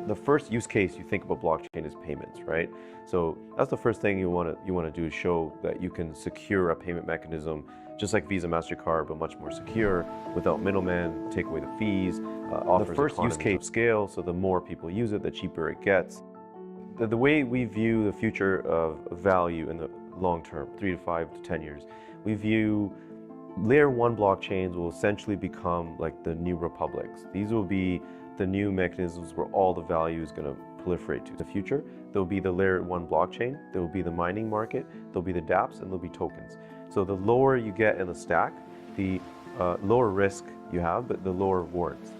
The first use case you think about blockchain is payments, right? So that's the first thing you want to do, is show that you can secure a payment mechanism just like Visa, MasterCard, but much more secure, without middlemen, take away the fees, offers the first use case scale, so the more people use it, the cheaper it gets. The way we view the future of value in the long term, 3 to 5 to 10 years, we view layer 1 blockchains will essentially become like the new republics. These will be the new mechanisms where all the value is going to proliferate to. In the future, there will be the layer 1 blockchain, there will be the mining market, there'll be the dApps, and there'll be tokens. So the lower you get in the stack, the lower risk you have, but the lower rewards.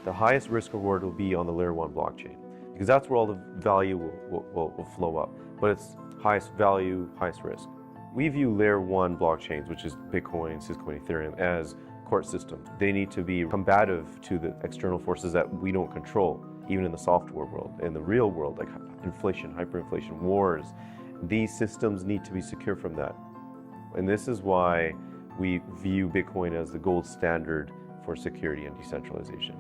The highest risk reward will be on the layer 1 blockchain, because that's where all the value will flow up. But it's highest value, highest risk. We view layer 1 blockchains, which is Bitcoin, Syscoin, Ethereum, as court systems. They need to be combative to the external forces that we don't control, even in the software world. In the real world, like inflation, hyperinflation, wars, these systems need to be secure from that. And this is why we view Bitcoin as the gold standard for security and decentralization.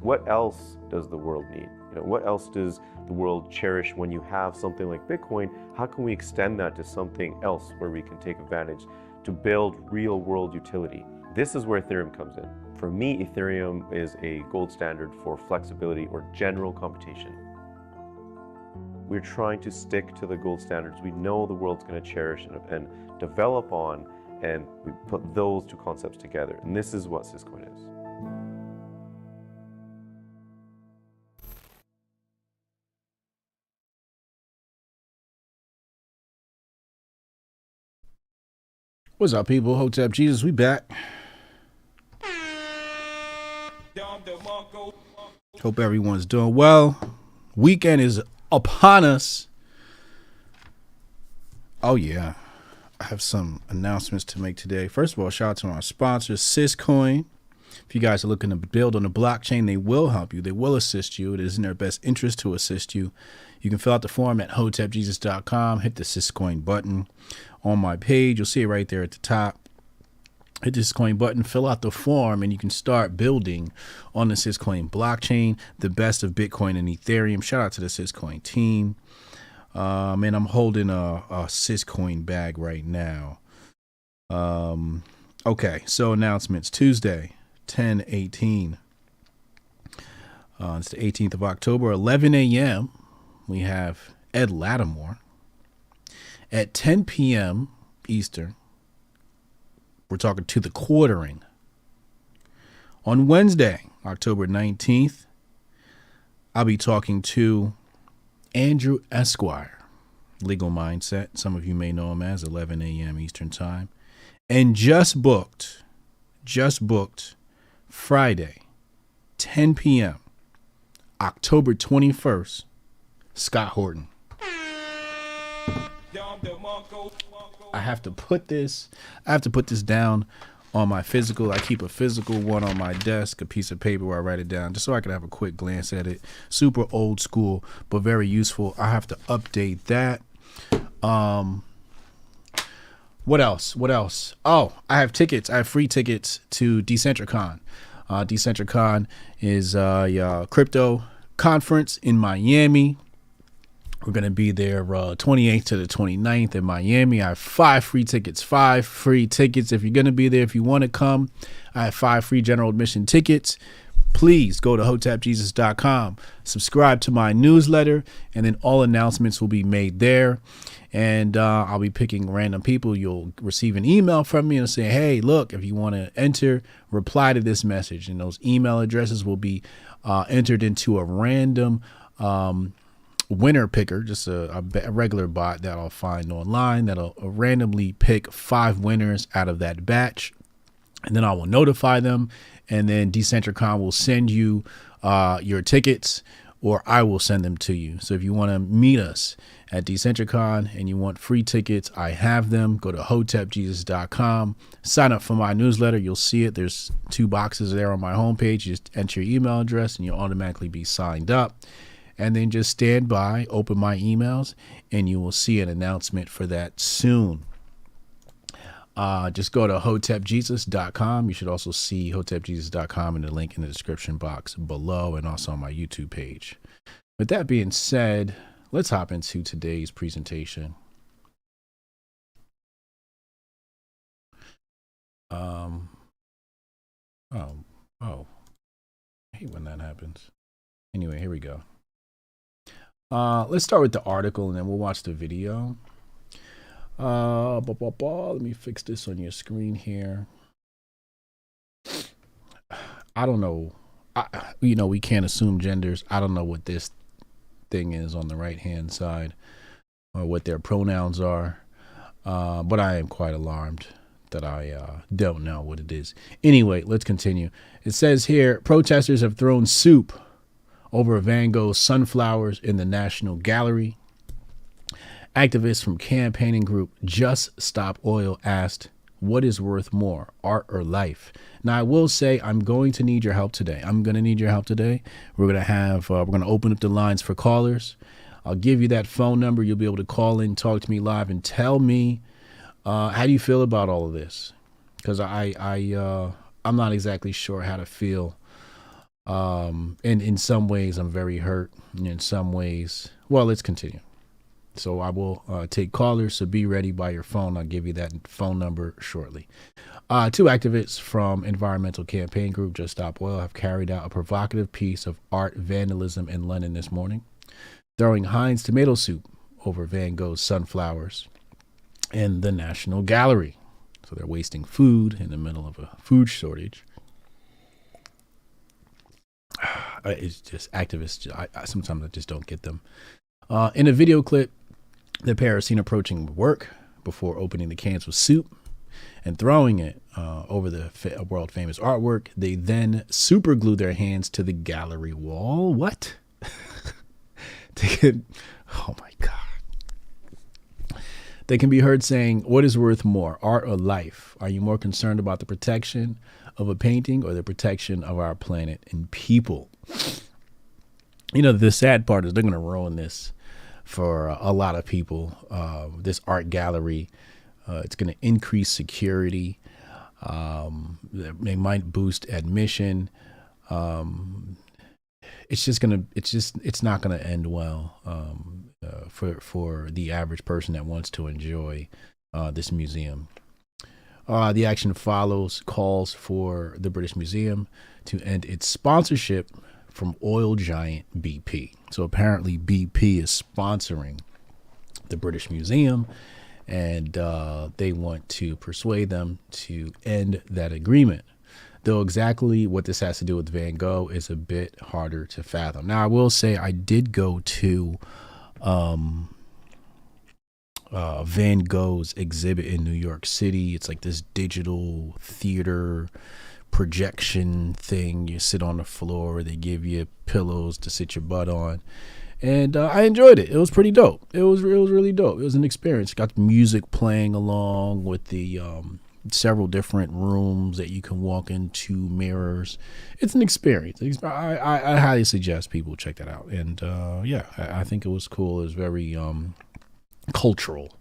What else does the world need? What else does the world cherish when you have something like Bitcoin? How can we extend that to something else where we can take advantage to build real world utility? This is where Ethereum comes in. For me, Ethereum is a gold standard for flexibility or general computation. We're trying to stick to the gold standards we know the world's going to cherish and develop on, and we put those two concepts together. And this is what Syscoin is. What's up, people? Hotep Jesus, we back. Hope everyone's doing well. Weekend is upon us. Oh yeah, I have some announcements to make today. First of all, shout out to our sponsors, Syscoin. If you guys are looking to build on the blockchain, they will help you. They will assist you. It is in their best interest to assist you. You can fill out the form at hotepjesus.com. Hit the Syscoin button on my page. You'll see it right there at the top. Hit the Syscoin button, fill out the form, and you can start building on the Syscoin blockchain, the best of Bitcoin and Ethereum. Shout out to the Syscoin team. And I'm holding a Syscoin bag right now. Okay, so announcements. Tuesday, 10/18. It's the 18th of October, 11 a.m. We have Ed Lattimore. At 10 p.m. Eastern, we're talking to the quartering. On Wednesday, October 19th, I'll be talking to Andrew Esquire, Legal Mindset. Some of you may know him as 11 a.m. Eastern time. And just booked Friday, 10 p.m., October 21st, Scott Horton. I have to put this down on my physical. I keep a physical one on my desk, a piece of paper where I write it down, just so I can have a quick glance at it. Super old school, but very useful. I have to update that. What else? Oh, I have tickets. I have free tickets to Decentricon. Decentricon is a crypto conference in Miami. We're going to be there 28th to the 29th in Miami. I have 5 free tickets. If you're going to be there, if you want to come, I have 5 free general admission tickets. Please go to hotepjesus.com, subscribe to my newsletter, and then all announcements will be made there. And I'll be picking random people. You'll receive an email from me and say, hey, look, if you want to enter, reply to this message. And those email addresses will be entered into a random winner picker, just a regular bot that I'll find online that'll randomly pick 5 winners out of that batch. And then I will notify them. And then Decentricon will send you your tickets, or I will send them to you. So if you want to meet us at Decentricon and you want free tickets, I have them. Go to hotepjesus.com, sign up for my newsletter. You'll see it. There's 2 boxes there on my homepage. You just enter your email address and you'll automatically be signed up. And then just stand by, open my emails, and you will see an announcement for that soon. Just go to hotepjesus.com. You should also see hotepjesus.com in the link in the description box below and also on my YouTube page. With that being said, let's hop into today's presentation. I hate when that happens. Anyway, here we go. Let's start with the article and then we'll watch the video. Let me fix this on your screen here. I don't know. We can't assume genders. I don't know what this thing is on the right hand side or what their pronouns are. But I am quite alarmed that I don't know what it is. Anyway, let's continue. It says here, protesters have thrown soup over Van Gogh's Sunflowers in the National Gallery. Activists from campaigning group Just Stop Oil asked, what is worth more, art or life? Now, I will say I'm going to need your help today. We're going to open up the lines for callers. I'll give you that phone number. You'll be able to call in, talk to me live, and tell me how do you feel about all of this? Because I'm not exactly sure how to feel. And in some ways, I'm very hurt. And in some ways, well, let's continue. So I will take callers, so be ready by your phone. I'll give you that phone number shortly. Two activists from environmental campaign group Just Stop Oil have carried out a provocative piece of art vandalism in London this morning, throwing Heinz tomato soup over Van Gogh's Sunflowers in the National Gallery. So they're wasting food in the middle of a food shortage. It's just activists. Sometimes I just don't get them. In a video clip, the pair are seen approaching work before opening the cans with soup and throwing it over the world famous artwork. They then super glue their hands to the gallery wall. What? Oh my God. They can be heard saying, what is worth more, art or life? Are you more concerned about the protection of a painting or the protection of our planet and people? The sad part is they're going to ruin this for a lot of people. This art gallery, it's going to increase security. They might boost admission. It's not going to end well for the average person that wants to enjoy this museum. The action follows calls for the British Museum to end its sponsorship from oil giant BP. So apparently BP is sponsoring the British Museum, and they want to persuade them to end that agreement. Though exactly what this has to do with Van Gogh is a bit harder to fathom. Now, I will say I did go to Van Gogh's exhibit in New York City. It's like this digital theater projection thing. You sit on the floor, they give you pillows to sit your butt on, and I enjoyed it. It was pretty dope. It was really dope. It was an experience. Got music playing along with the several different rooms that you can walk into, mirrors. It's an experience. I highly suggest people check that out. And I think it was cool. It was very cultural.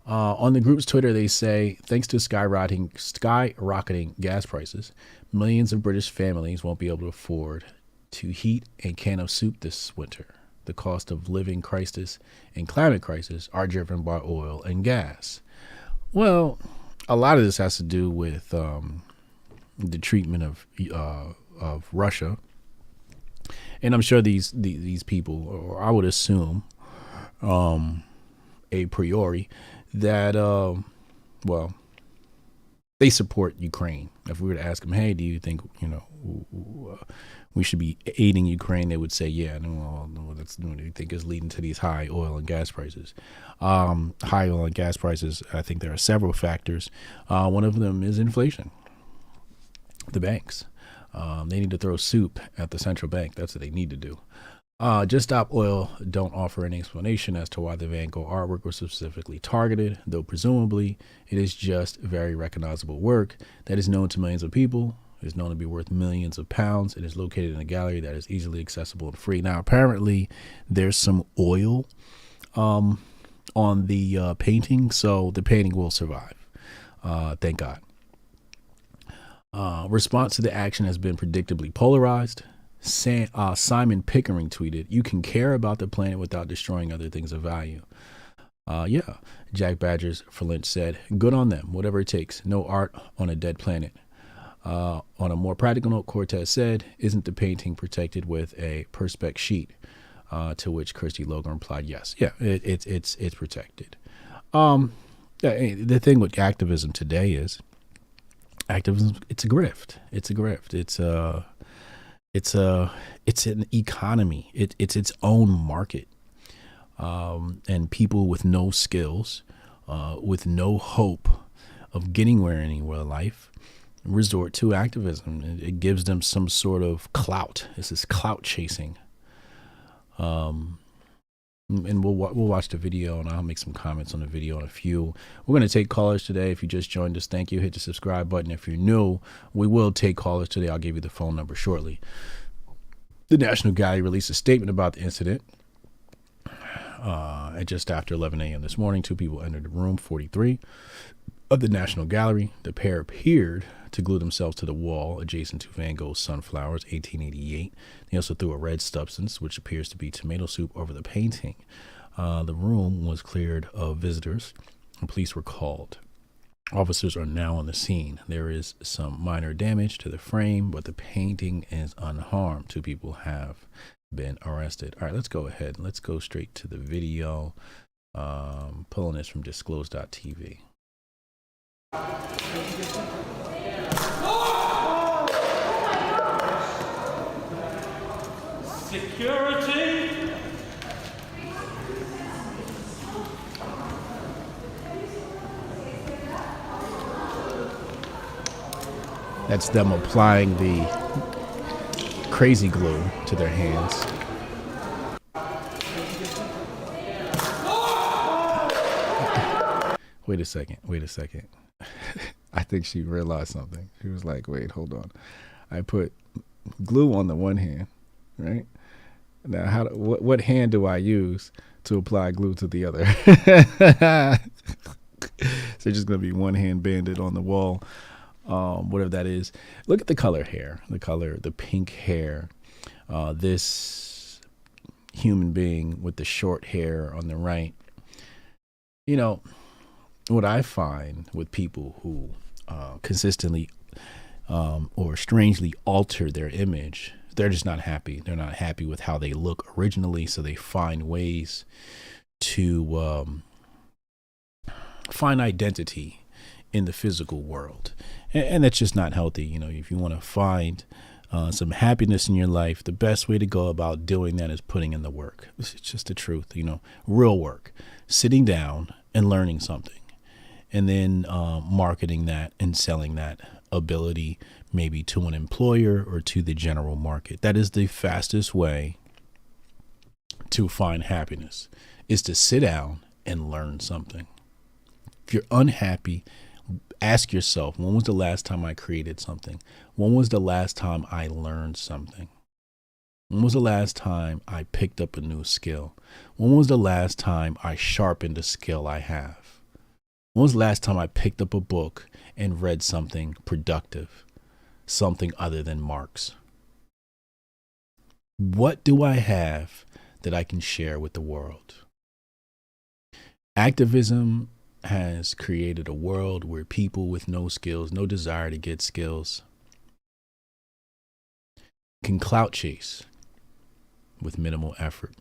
On the group's Twitter, they say, thanks to skyrocketing gas prices, millions of British families won't be able to afford to heat a can of soup this winter. The cost of living crisis and climate crisis are driven by oil and gas. Well, a lot of this has to do with the treatment of Russia. And I'm sure these people, or I would assume a priori, that, they support Ukraine. If we were to ask them, hey, do you think, we should be aiding Ukraine? They would say, yeah, no, that's what do you think is leading to these high oil and gas prices. High oil and gas prices, I think there are several factors. One of them is inflation. The banks, they need to throw soup at the central bank. That's what they need to do. Just Stop Oil don't offer any explanation as to why the Van Gogh artwork was specifically targeted, though presumably it is just very recognizable work that is known to millions of people. It is known to be worth millions of pounds. It is located in a gallery that is easily accessible and free. Now, apparently, there's some oil on the painting, so the painting will survive. Thank God. Response to the action has been predictably polarized. Simon Pickering tweeted, "You can care about the planet without destroying other things of value." Yeah. Jack Badgers for Lynch said, "Good on them, whatever it takes. No art on a dead planet." On a more practical note, Cortez said, "Isn't the painting protected with a perspex sheet?" To which Christy Logan replied, "Yes." Yeah, it's protected. Yeah, the thing with activism today is activism. It's a grift. It's a grift. It's an economy. It's its own market. And people with no skills, with no hope of getting anywhere in life, resort to activism. It gives them some sort of clout. This is clout chasing. And we'll watch the video, and I'll make some comments on the video in a few. We're going to take callers today. If you just joined us, thank you. Hit the subscribe button. If you're new, we will take callers today. I'll give you the phone number shortly. The National Gallery released a statement about the incident. At just after 11 a.m. this morning, two people entered the room 43 of the National Gallery. The pair appeared to glue themselves to the wall adjacent to Van Gogh's Sunflowers, 1888. They also threw a red substance, which appears to be tomato soup, over the painting. The room was cleared of visitors, and police were called. Officers are now on the scene. There is some minor damage to the frame, but the painting is unharmed. Two people have been arrested. All right, let's go ahead. Let's go straight to the video. Pulling this from disclose.tv. Security. That's them applying the crazy glue to their hands. Wait a second. I think she realized something. She was like, wait, hold on. I put glue on the one hand, right? Now, what hand do I use to apply glue to the other? So just going to be one hand banded on the wall, whatever that is. Look at the color hair, the pink hair. This human being with the short hair on the right. You know, what I find with people who consistently or strangely alter their image, they're just not happy. They're not happy with how they look originally, so they find ways to find identity in the physical world, and that's just not healthy. You know, if you want to find some happiness in your life, the best way to go about doing that is putting in the work. It's just the truth, you know, real work, sitting down and learning something, and then marketing that and selling that ability maybe to an employer or to the general market. That is the fastest way to find happiness, is to sit down and learn something. If you're unhappy, ask yourself, when was the last time I created something? When was the last time I learned something? When was the last time I picked up a new skill? When was the last time I sharpened a skill I have? When was the last time I picked up a book and read something productive, something other than Marx? What do I have that I can share with the world? Activism has created a world where people with no skills, no desire to get skills, can clout chase with minimal effort,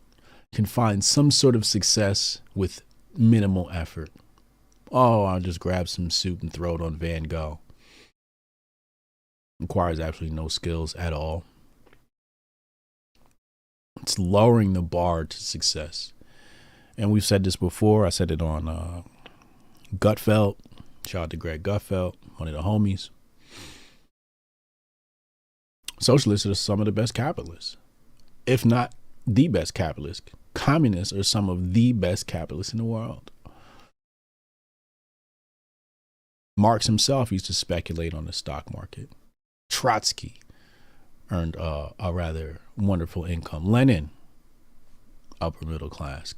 can find some sort of success with minimal effort. Oh, I'll just grab some soup and throw it on Van Gogh. Requires absolutely no skills at all. It's lowering the bar to success. And we've said this before. I said it on Gutfeld. Shout out to Greg Gutfeld, one of the homies. Socialists are some of the best capitalists, if not the best capitalists. Communists are some of the best capitalists in the world. Marx himself used to speculate on the stock market. Trotsky earned a rather wonderful income. Lenin, upper middle class.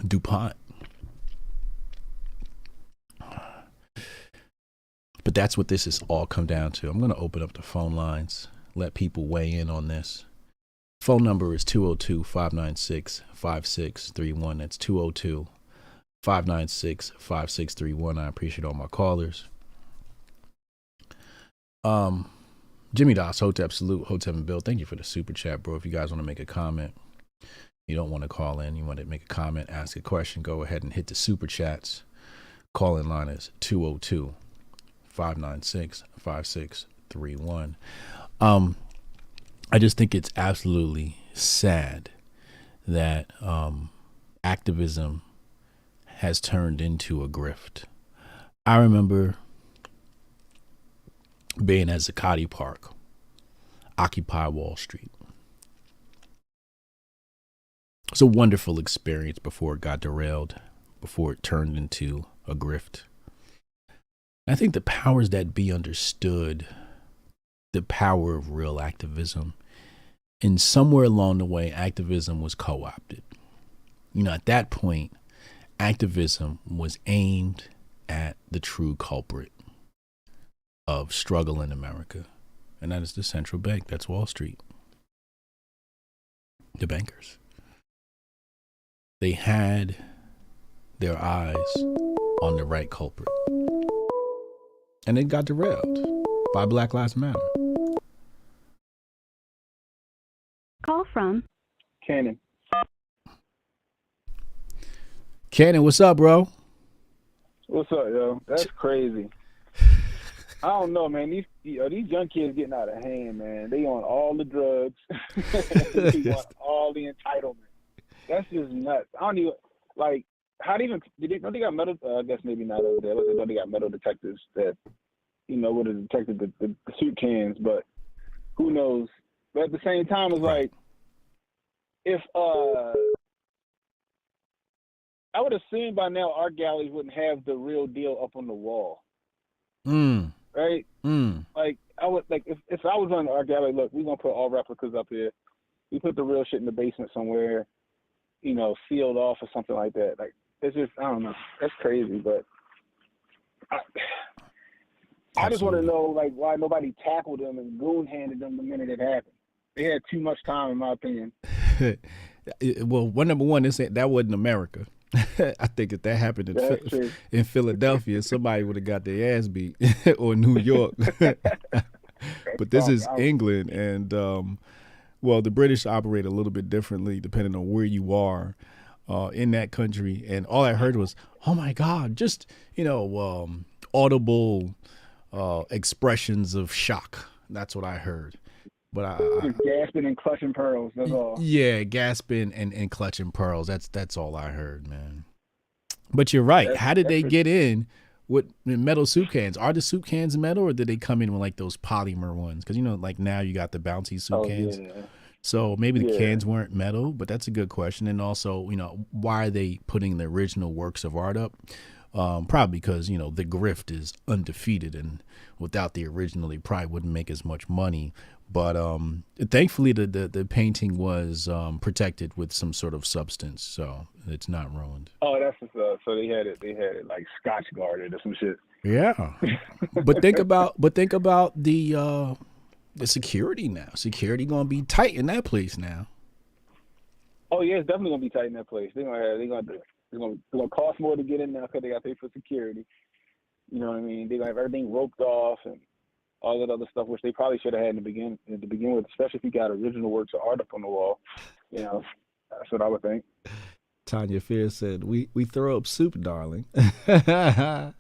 DuPont, But that's what this has all come down to. I'm going to open up the phone lines, let people weigh in on this. Phone number is 202-596-5631. That's 202-596-5631. I appreciate all my callers. Jimmy Das, Hotep, salute, Hotep and Bill. Thank you for the super chat, bro. If you guys want to make a comment, you don't want to call in, you want to make a comment, ask a question, go ahead and hit the super chats. Call-in line is 202-596-5631. I just think it's absolutely sad that activism has turned into a grift. I remember being at Zuccotti Park, Occupy Wall Street. It's a wonderful experience before it got derailed, before it turned into a grift. I think the powers that be understood the power of real activism, and somewhere along the way, activism was co-opted. At that point, activism was aimed at the true culprit of struggle in America, and that is the central bank. That's Wall Street. The bankers. They had their eyes on the right culprit, and it got derailed by Black Lives Matter. Call from Cannon. Cannon, what's up, bro? What's up, yo? That's crazy. I don't know, man. These young kids getting out of hand, man. They on all the drugs. They want all the entitlement. That's just nuts. I don't even how do you even don't they got metal? I guess maybe not over there. Don't they got metal detectors that would have detected the soup cans? But who knows? But at the same time, it's like if I would assume by now our galleries wouldn't have the real deal up on the wall. Right? Like I would if I was on our gallery, look, we're gonna put all replicas up here. We put the real shit in the basement somewhere, sealed off or something like that. Like it's just I don't know. That's crazy, but I just want to know why nobody tackled them and goon-handed them the minute it happened. They had too much time, in my opinion. Well, number one, that wasn't America. I think if that happened in Philadelphia, somebody would have got their ass beat, or New York. But this is England, and the British operate a little bit differently depending on where you are in that country. And all I heard was, "Oh my God!" Just audible expressions of shock. That's what I heard. But I gasping and clutching pearls. That's all. Yeah, gasping and clutching pearls. That's all I heard, man. But you're right. How did they get in with metal soup cans? Are the soup cans metal, or did they come in with those polymer ones? Because now you got the bouncy soup cans. Yeah. So maybe the cans weren't metal, but that's a good question. And also, why are they putting the original works of art up? Probably because the grift is undefeated, and without the original, they probably wouldn't make as much money. But thankfully, the painting was protected with some sort of substance, so it's not ruined. Oh, that's so they had it like Scotch guarded or some shit. Yeah, but think about the security now. Security gonna be tight in that place now. Oh yeah, it's definitely gonna be tight in that place. It's gonna cost more to get in now because they got to pay for security. You know what I mean? They're gonna have everything roped off and all that other stuff, which they probably should have had to begin with, especially if you got original works of art up on the wall. That's what I would think. Tanya Fear said, "We throw up soup, darling." Shout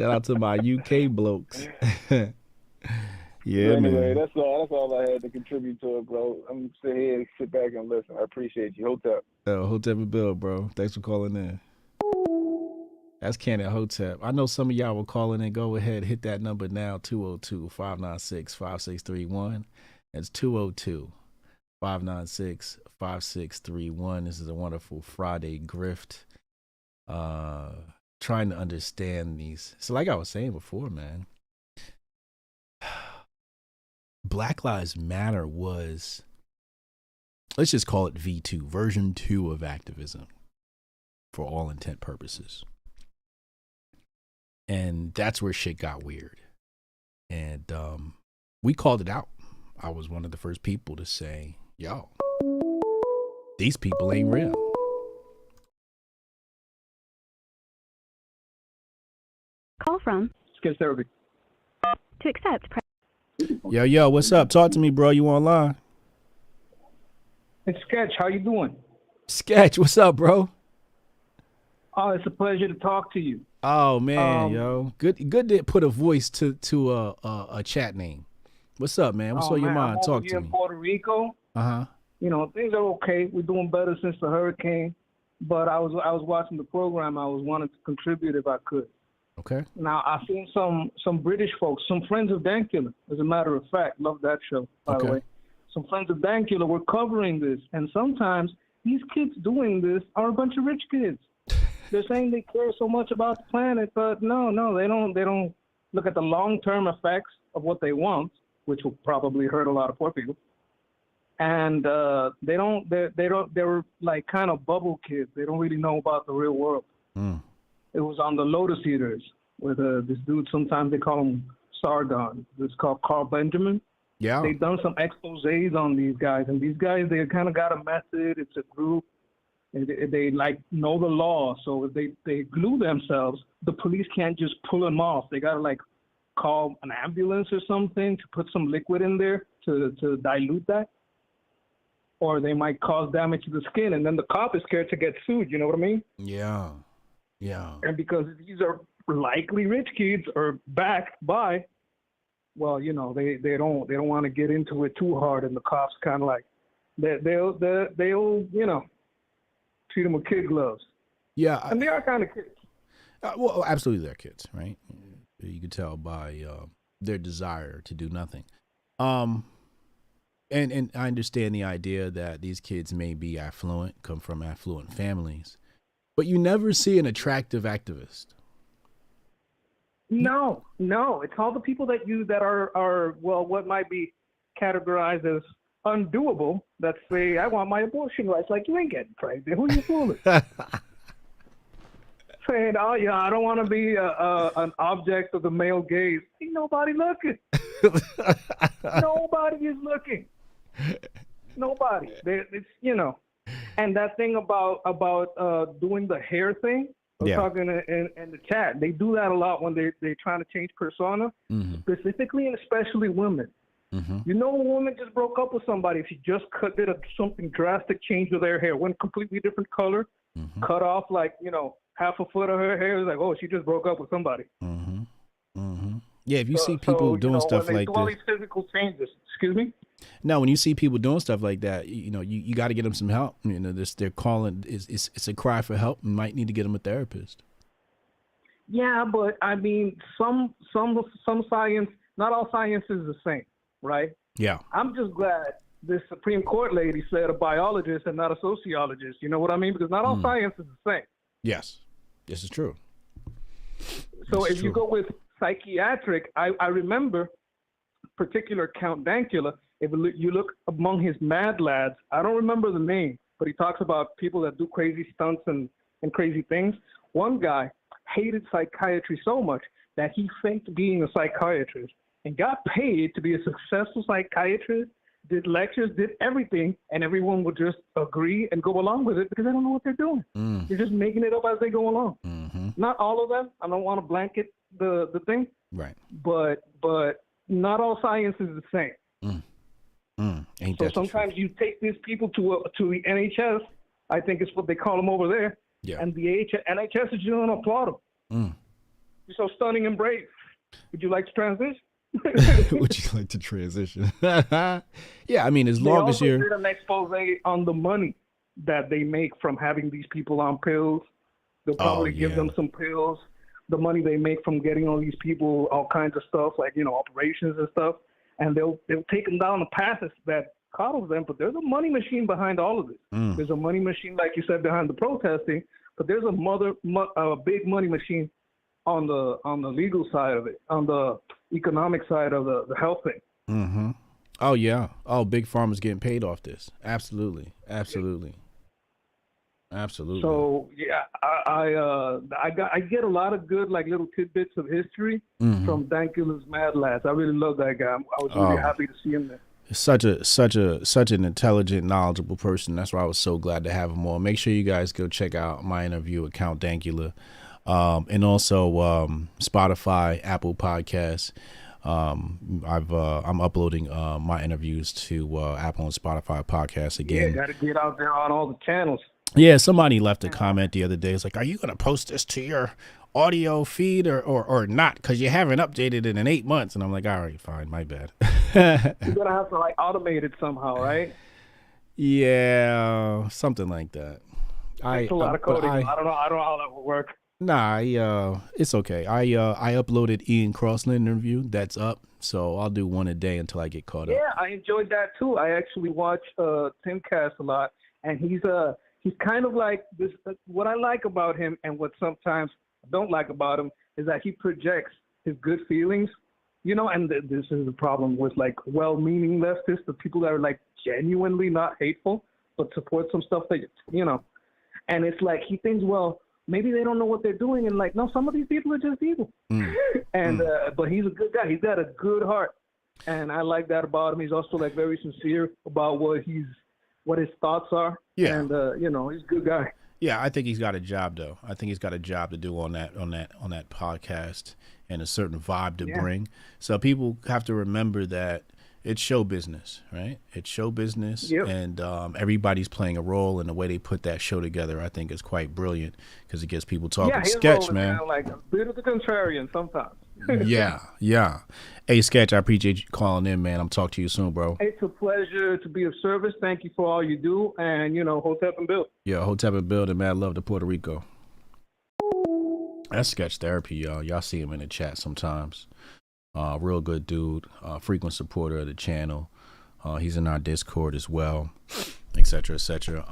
out to my UK blokes. Yeah, anyway, man. That's all I had to contribute to it, bro. I'm sit here and sit back and listen. I appreciate you. Hotep. Hotep and Bill, bro. Thanks for calling in. That's Cannon Hotep. I know some of y'all were calling in. Go ahead, hit that number now, 202-596-5631. That's 202-596-5631. This is a wonderful Friday grift. Trying to understand these. So like I was saying before, man, Black Lives Matter was, let's just call it V2, version 2 of activism for all intent purposes. And that's where shit got weird. And we called it out. I was one of the first people to say, yo, these people ain't real. Call from Sketch therapy. to accept. Yo, what's up? Talk to me, bro. You online? It's Sketch. How you doing? Sketch, what's up, bro? Oh, it's a pleasure to talk to you. Oh man, yo, good to put a voice to a chat name. What's up, man? What's on your mind? I'm Talk over to here me. in Puerto Rico. You know, things are okay. We're doing better since the hurricane. But I was watching the program. I was wanting to contribute if I could. Okay. Now I've seen some British folks, some friends of Dankula, as a matter of fact. Love that show, by the way. Some friends of Dankula were covering this, and sometimes these kids doing this are a bunch of rich kids. They're saying they care so much about the planet, but no, they don't look at the long-term effects of what they want, which will probably hurt a lot of poor people. And they're like kind of bubble kids. They don't really know about the real world. It was on the Lotus Eaters with this dude, sometimes they call him Sargon. It's called Carl Benjamin. Yeah. They've done some exposés on these guys, and these guys, they kind of got a method. It's a group. They like know the law, so if they glue themselves, the police can't just pull them off. They gotta like call an ambulance or something to put some liquid in there to dilute that, or they might cause damage to the skin, and then the cop is scared to get sued. You know what I mean? Yeah. And because these are likely rich kids or backed by, well, you know, they don't want to get into it too hard, and the cops kind of like they'll you know, treat them with kid gloves. Yeah, and they are kind of kids. Well, absolutely, they're kids, right? You can tell by their desire to do nothing. And I understand the idea that these kids may be affluent, come from affluent families, but you never see an attractive activist. No, it's all the people that are well, what might be categorized as undoable, that say, I want my abortion rights. Like, you ain't getting pregnant. Who you fooling? Saying, oh, yeah, I don't want to be an object of the male gaze. Ain't nobody looking. Nobody is looking. Nobody. It's, you know. And that thing about doing the hair thing, I was talking in the chat, they do that a lot when they're trying to change persona, specifically and especially women. You know, a woman just broke up with somebody. If she just did something drastic change with their hair, went completely different color, cut off like, you know, half a foot of her hair, it's like, oh, she just broke up with somebody. Yeah, if you see people doing stuff like this. All these physical changes. Excuse me? No, when you see people doing stuff like that, you know, you got to get them some help. You know, they're calling, it's a cry for help. You might need to get them a therapist. Yeah, but I mean, some science, not all science is the same, right? Yeah. I'm just glad this Supreme Court lady said a biologist and not a sociologist. You know what I mean? Because not all science is the same. Yes, this is true. So if you go with psychiatric, I remember particular Count Dankula. If you look among his mad lads, I don't remember the name, but he talks about people that do crazy stunts and crazy things. One guy hated psychiatry so much that he faked being a psychiatrist and got paid to be a successful psychiatrist, did lectures, did everything, and everyone would just agree and go along with it because they don't know what they're doing. They're just making it up as they go along. Not all of them. I don't want to blanket the thing. Right. But not all science is the same. Ain't so that sometimes you take these people to the NHS, I think it's what they call them over there, and the NHS is just going to applaud them. You're so stunning and brave. Would you like to transition? Would you like to transition? Yeah, I mean, as long as you're... They also did an expose on the money that they make from having these people on pills. They'll probably give them some pills. The money they make from getting all these people all kinds of stuff, like, you know, operations and stuff. And they'll take them down the paths that coddles them. But there's a money machine behind all of this. There's a money machine, like you said, behind the protesting. But there's a big money machine on the legal side of it, on the economic side of the health thing. Oh yeah. Oh, big pharma's getting paid off this. Absolutely. Absolutely. So yeah, I get a lot of good like little tidbits of history from Dankula's Mad Lads. I really love that guy. I was really happy to see him there. Such an intelligent, knowledgeable person. That's why I was so glad to have him on. Make sure you guys go check out my interview with Count Dankula, and also Spotify, Apple Podcasts. I'm uploading my interviews to Apple and Spotify podcasts again. Yeah, got to get out there on all the channels. Yeah, somebody left a comment the other day. It's like, are you going to post this to your audio feed or not? Because you haven't updated it in 8 months. And I'm like, all right, fine, my bad. You're going to have to like automate it somehow, right? Yeah, something like that. It's a lot of coding. I don't know how that will work. Nah, it's okay. I uploaded Ian Crossland interview. That's up. So I'll do one a day until I get caught up. Yeah, I enjoyed that too. I actually watch Timcast a lot, and he's kind of like this. What I like about him, and what sometimes I don't like about him, is that he projects his good feelings. You know, and this is the problem with like well-meaning leftists, the people that are like genuinely not hateful, but support some stuff that you know. And it's like he thinks, well, maybe they don't know what they're doing, and like, no, some of these people are just evil. But he's a good guy. He's got a good heart, and I like that about him. He's also like very sincere about what his thoughts are. Yeah, and you know, he's a good guy. Yeah, I think he's got a job though. I think he's got a job to do on that podcast, and a certain vibe to bring. So people have to remember that it's show business, right? It's show business, and everybody's playing a role, and the way they put that show together, I think, is quite brilliant because it gets people talking sketch, man. Like a bit of the contrarian sometimes. yeah. Hey, Sketch, I appreciate you calling in, man. I'm talking to you soon, bro. It's a pleasure to be of service. Thank you for all you do, and you know, Hotep and Bill. Yeah, Hotep and Bill, and mad love to Puerto Rico. That's Sketch Therapy, y'all. Y'all see him in the chat sometimes. Real good dude, frequent supporter of the channel. He's in our Discord as well, etc., etc.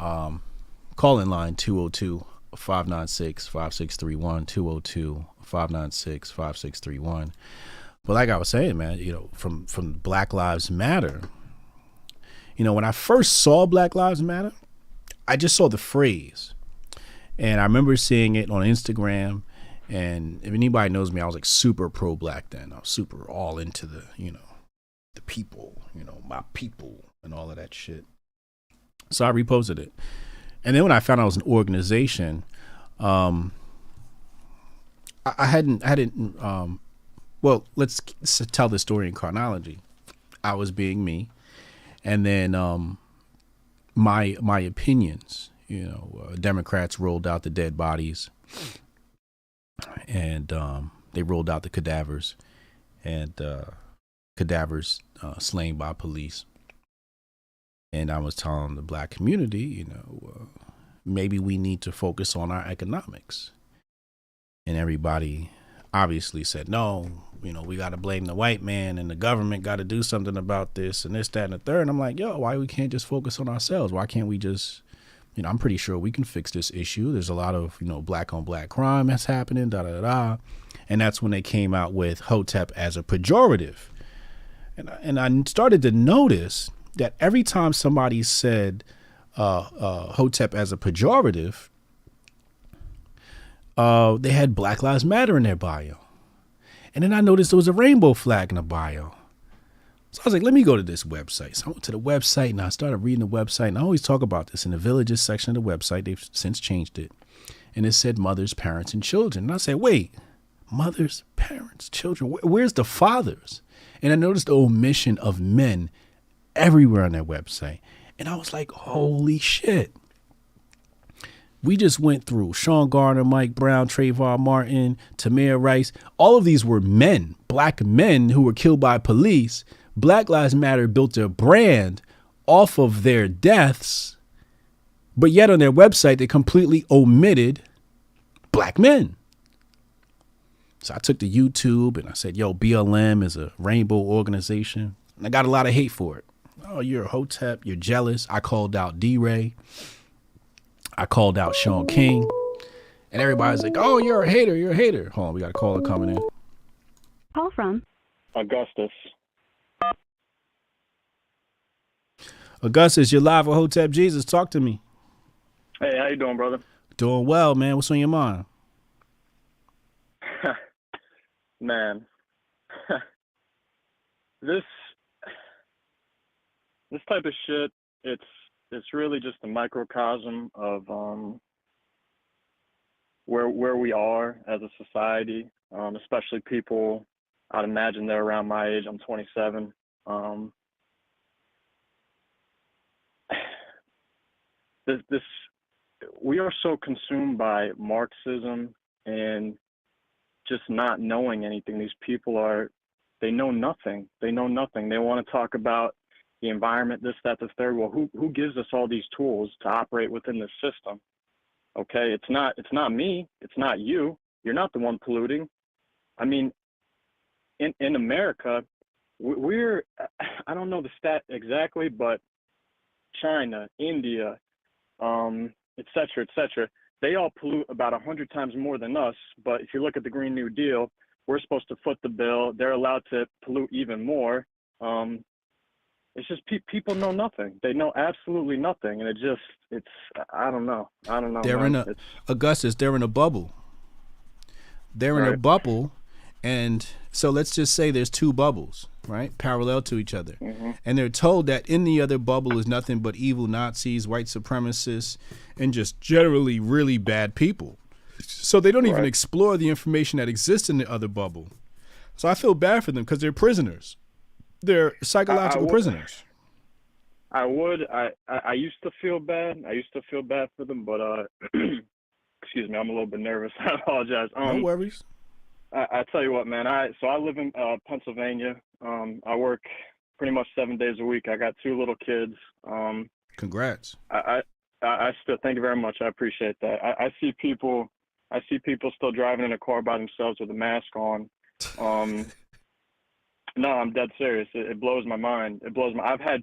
Call-in line 202-596-5631, 202-596-5631. But like I was saying, man, you know, from Black Lives Matter, you know, when I first saw Black Lives Matter, I just saw the phrase. And I remember seeing it on Instagram. And if anybody knows me, I was like super pro-black then. I was super all into the, you know, the people, you know, my people and all of that shit. So I reposted it. And then when I found out it was an organization, I hadn't, well, let's tell the story in chronology. I was being me. And then my opinions, you know, Democrats rolled out the dead bodies. And they rolled out the cadavers, and cadavers slain by police. And I was telling the black community, you know, maybe we need to focus on our economics. And everybody obviously said, no, you know, we got to blame the white man, and the government got to do something about this and this, that, and the third. And I'm like, yo, why we can't just focus on ourselves? Why can't we just, you know, I'm pretty sure we can fix this issue. There's a lot of, you know, black on black crime that's happening, And that's when they came out with Hotep as a pejorative. And I started to notice that every time somebody said Hotep as a pejorative, they had Black Lives Matter in their bio. And then I noticed there was a rainbow flag in the bio. So I was like, let me go to this website. So I went to the website and I started reading the website. And I always talk about this in the villages section of the website. They've since changed it. And it said mothers, parents, and children. And I said, wait, mothers, parents, children, where's the fathers? And I noticed the omission of men everywhere on their website. And I was like, holy shit. We just went through Sean Garner, Mike Brown, Trayvon Martin, Tamir Rice. All of these were men, black men who were killed by police. Black Lives Matter built their brand off of their deaths, but yet on their website, they completely omitted black men. So I took to YouTube and I said, yo, BLM is a rainbow organization. And I got a lot of hate for it. Oh, you're a Hotep. You're jealous. I called out D-Ray. I called out Sean King. And everybody's like, oh, you're a hater. You're a hater. Hold on. We got a caller coming in. Call from Augustus. Augustus, you're live with Hotep Jesus. Talk to me. Hey, how you doing, brother? Doing well, man. What's on your mind? Man, this this type of shit, it's really just a microcosm of where we are as a society, especially people. I'd imagine they're around my age. I'm 27. This we are so consumed by Marxism and just not knowing anything. These people they know nothing. They know nothing. They want to talk about the environment, this, that, the third. Well, who gives us all these tools to operate within this system? Okay, it's not me. It's not you. You're not the one polluting. I mean, in America, we're I don't know the stat exactly, but China, India, et cetera, et cetera, they all pollute about 100 times more than us. But if you look at the Green New Deal, we're supposed to foot the bill. They're allowed to pollute even more. It's just people know nothing. They know absolutely nothing, and it's I don't know. They're man. in Augustus. They're in a bubble. They're in a bubble, and so let's just say there's two bubbles, right, parallel to each other, and they're told that in the other bubble is nothing but evil Nazis, white supremacists, and just generally really bad people. So they don't even explore the information that exists in the other bubble. So I feel bad for them because they're prisoners. They're psychological prisoners. I used to feel bad. I used to feel bad for them, but excuse me, I'm a little bit nervous. I apologize. No worries. I tell you what, man. I live in Pennsylvania. I work pretty much 7 days a week. I got 2 little kids. Congrats. I still thank you very much. I appreciate that. I see people still driving in a car by themselves with a mask on. No, I'm dead serious. It blows my mind. I've had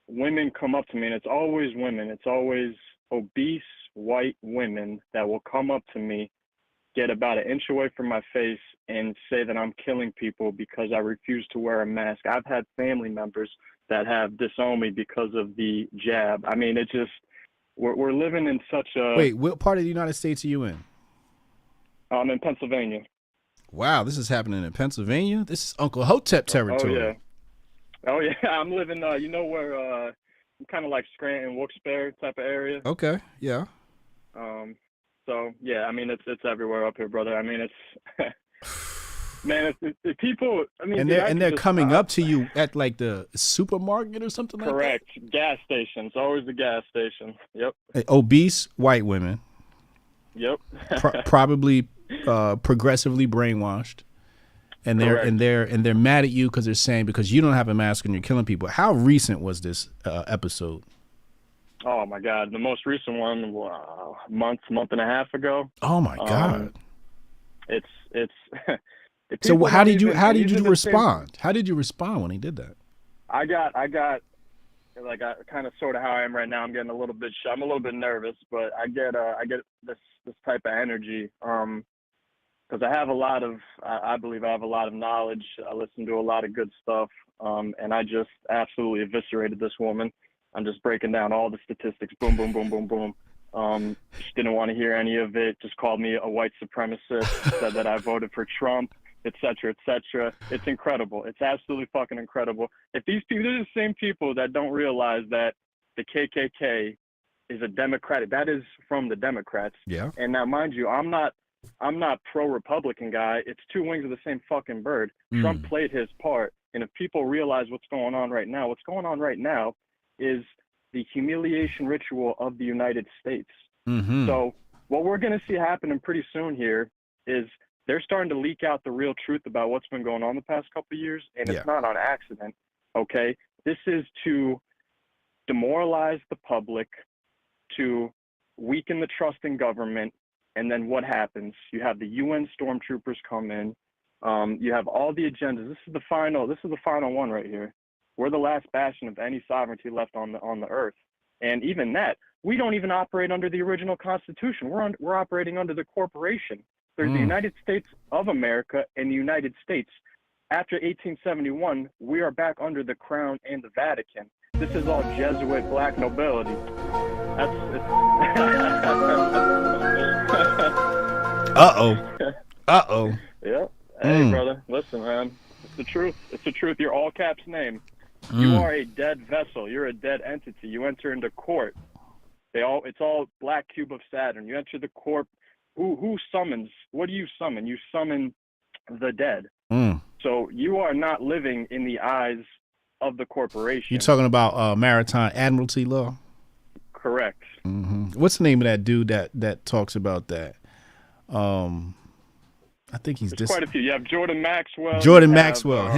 women come up to me, and it's always women. It's always obese white women that will come up to me, get about an inch away from my face, and say that I'm killing people because I refuse to wear a mask. I've had family members that have disowned me because of the jab. I mean, it's just we're living in such a. Wait, what part of the United States are you in? I'm in Pennsylvania. Wow, this is happening in Pennsylvania. This is Uncle Hotep territory. Oh yeah, I'm living. You know where? I'm kind of like Scranton, Wilkes-Barre type of area. Okay, yeah. So yeah, I mean it's everywhere up here, brother. I mean it's man, it's people. I mean, and they're coming up to you at like the supermarket or something like that. Correct. Gas stations, always the gas station. Yep. Obese white women. Yep. Probably progressively brainwashed, and they're mad at you because they're saying because you don't have a mask and you're killing people. How recent was this episode? Oh my God, the most recent one, month and a half ago. Oh my God. It's. So how did you respond? How did you respond when he did that? I got like kind of sort of how I am right now. I'm getting a little bit shy. I'm a little bit nervous, but I get this type of energy because I have a lot of I believe I have a lot of knowledge. I listen to a lot of good stuff, and I just absolutely eviscerated this woman. I'm just breaking down all the statistics. Boom, boom, boom, boom, boom. She didn't want to hear any of it. Just called me a white supremacist. Said that I voted for Trump, et cetera, et cetera. It's incredible. It's absolutely fucking incredible. If these people, they're the same people that don't realize that the KKK is a Democratic. That is from the Democrats. Yeah. And now, mind you, I'm not pro-Republican guy. It's two wings of the same fucking bird. Trump played his part. And if people realize what's going on right now is the humiliation ritual of the United States. So what we're going to see happening pretty soon here is they're starting to leak out the real truth about what's been going on the past couple of years, and it's not on accident, okay? This is to demoralize the public, to weaken the trust in government, and then what happens? You have the UN stormtroopers come in. You have all the agendas. This is the final one right here. We're the last bastion of any sovereignty left on the earth. And even that, we don't even operate under the original Constitution. We're operating under the corporation. There's the United States of America and the United States. After 1871, we are back under the Crown and the Vatican. this is all Jesuit black nobility. That's Uh-oh. Yeah. Hey, brother, listen, man. It's the truth. It's the truth. Your all caps name. You are a dead vessel. You're a dead entity. You enter into court. It's all black cube of Saturn. You enter the court. Who summons? What do you summon? You summon the dead. So you are not living in the eyes of the corporation. You're talking about maritime admiralty law? Correct. What's the name of that dude that talks about that? I think There's quite a few. You have Jordan Maxwell. Jordan Maxwell.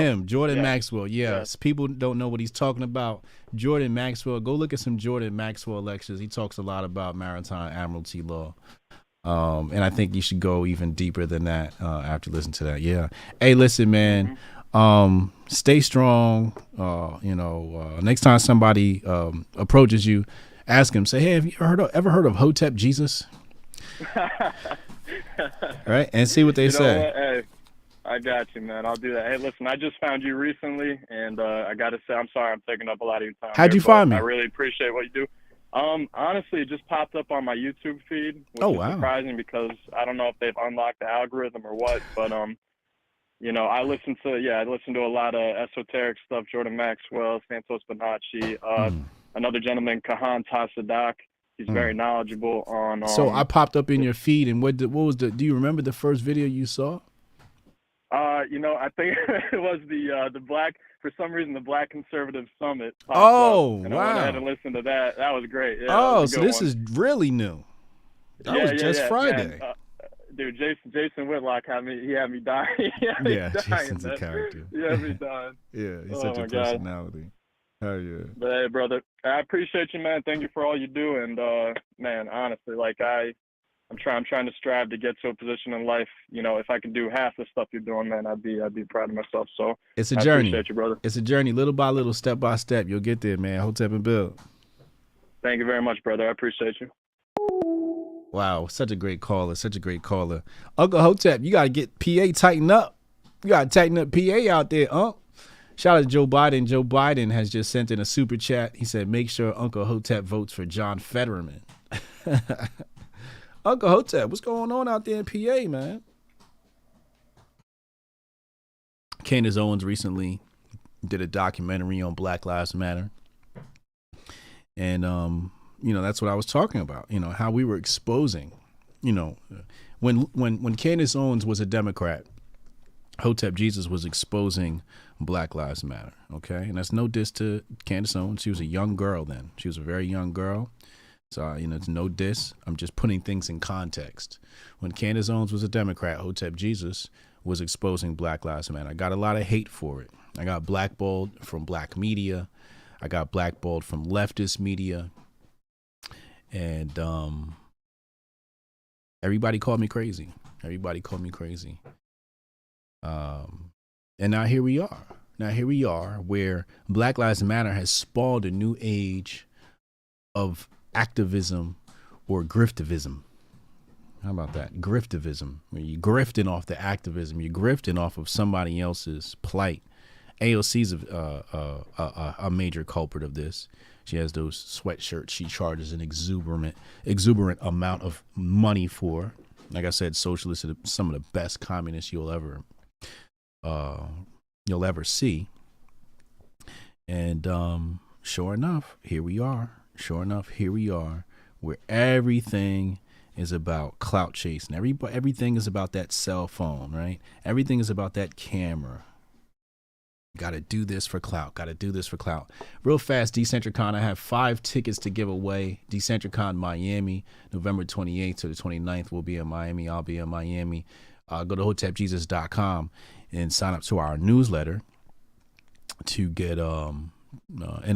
Yes. Yes. People don't know what he's talking about. Jordan Maxwell. Go look at some Jordan Maxwell lectures. He talks a lot about maritime admiralty law. And I think you should go even deeper than that after listening to that. Yeah. Hey, listen, man. Stay strong. Next time somebody approaches you, ask him. Say, hey, have you ever heard of Hotep Jesus? Right, and see what they say. What? Hey, I got you, man. I'll do that. Hey, listen, I just found you recently, and I got to say, I'm sorry I'm taking up a lot of your time. How'd you find me? I really appreciate what you do. Honestly, it just popped up on my YouTube feed, which is surprising because I don't know if they've unlocked the algorithm or what, but I listen to a lot of esoteric stuff. Jordan Maxwell, Santos Bonacci, another gentleman, Kahan Tasadak. He's very knowledgeable on. So I popped up in your feed, and what was the? Do you remember the first video you saw? I think it was the black. For some reason, the Black Conservative Summit. Oh, up, and wow! I went ahead and listened to that. That was great. Yeah, so this is really new. That was just Friday. Dude, Jason Whitlock had me dying. Jason's a character. He had me dying. Yeah, he's such a personality. Hell yeah. But hey, brother, I appreciate you, man. Thank you for all you do. And man, honestly, like I'm trying to strive to get to a position in life. If I could do half the stuff you're doing, man, I'd be proud of myself. So it's a journey. I appreciate you, brother. It's a journey, little by little, step by step. You'll get there, man. Hotep and Bill. Thank you very much, brother. I appreciate you. Wow, such a great caller. Uncle Hotep, you gotta get PA tightened up. You gotta tighten up PA out there, Shout out to Joe Biden. Joe Biden has just sent in a super chat. He said, make sure Uncle Hotep votes for John Fetterman. Uncle Hotep, what's going on out there in PA, man? Candace Owens recently did a documentary on Black Lives Matter. And, that's what I was talking about, how we were exposing, when Candace Owens was a Democrat, Hotep Jesus was exposing Black Lives Matter, okay? And that's no diss to Candace Owens. She was a young girl then. She was a very young girl. So, it's no diss. I'm just putting things in context. When Candace Owens was a Democrat, Hotep Jesus was exposing Black Lives Matter. I got a lot of hate for it. I got blackballed from black media. I got blackballed from leftist media. And everybody called me crazy. And now here we are. Where Black Lives Matter has spawned a new age of activism or griftivism. How about that? Griftivism. Where you're grifting off the activism. You're grifting off of somebody else's plight. AOC's a major culprit of this. She has those sweatshirts she charges an exuberant amount of money for. Like I said, socialists are some of the best communists you'll ever see. And sure enough, here we are. Where everything is about clout chasing. Everything is about that cell phone, right? Everything is about that camera. Got to do this for clout. Real fast, Decentricon, I have 5 tickets to give away. Decentricon Miami, November 28th to the 29th. We'll be in Miami. I'll be in Miami. Go to hotepjesus.com and sign up to our newsletter to get an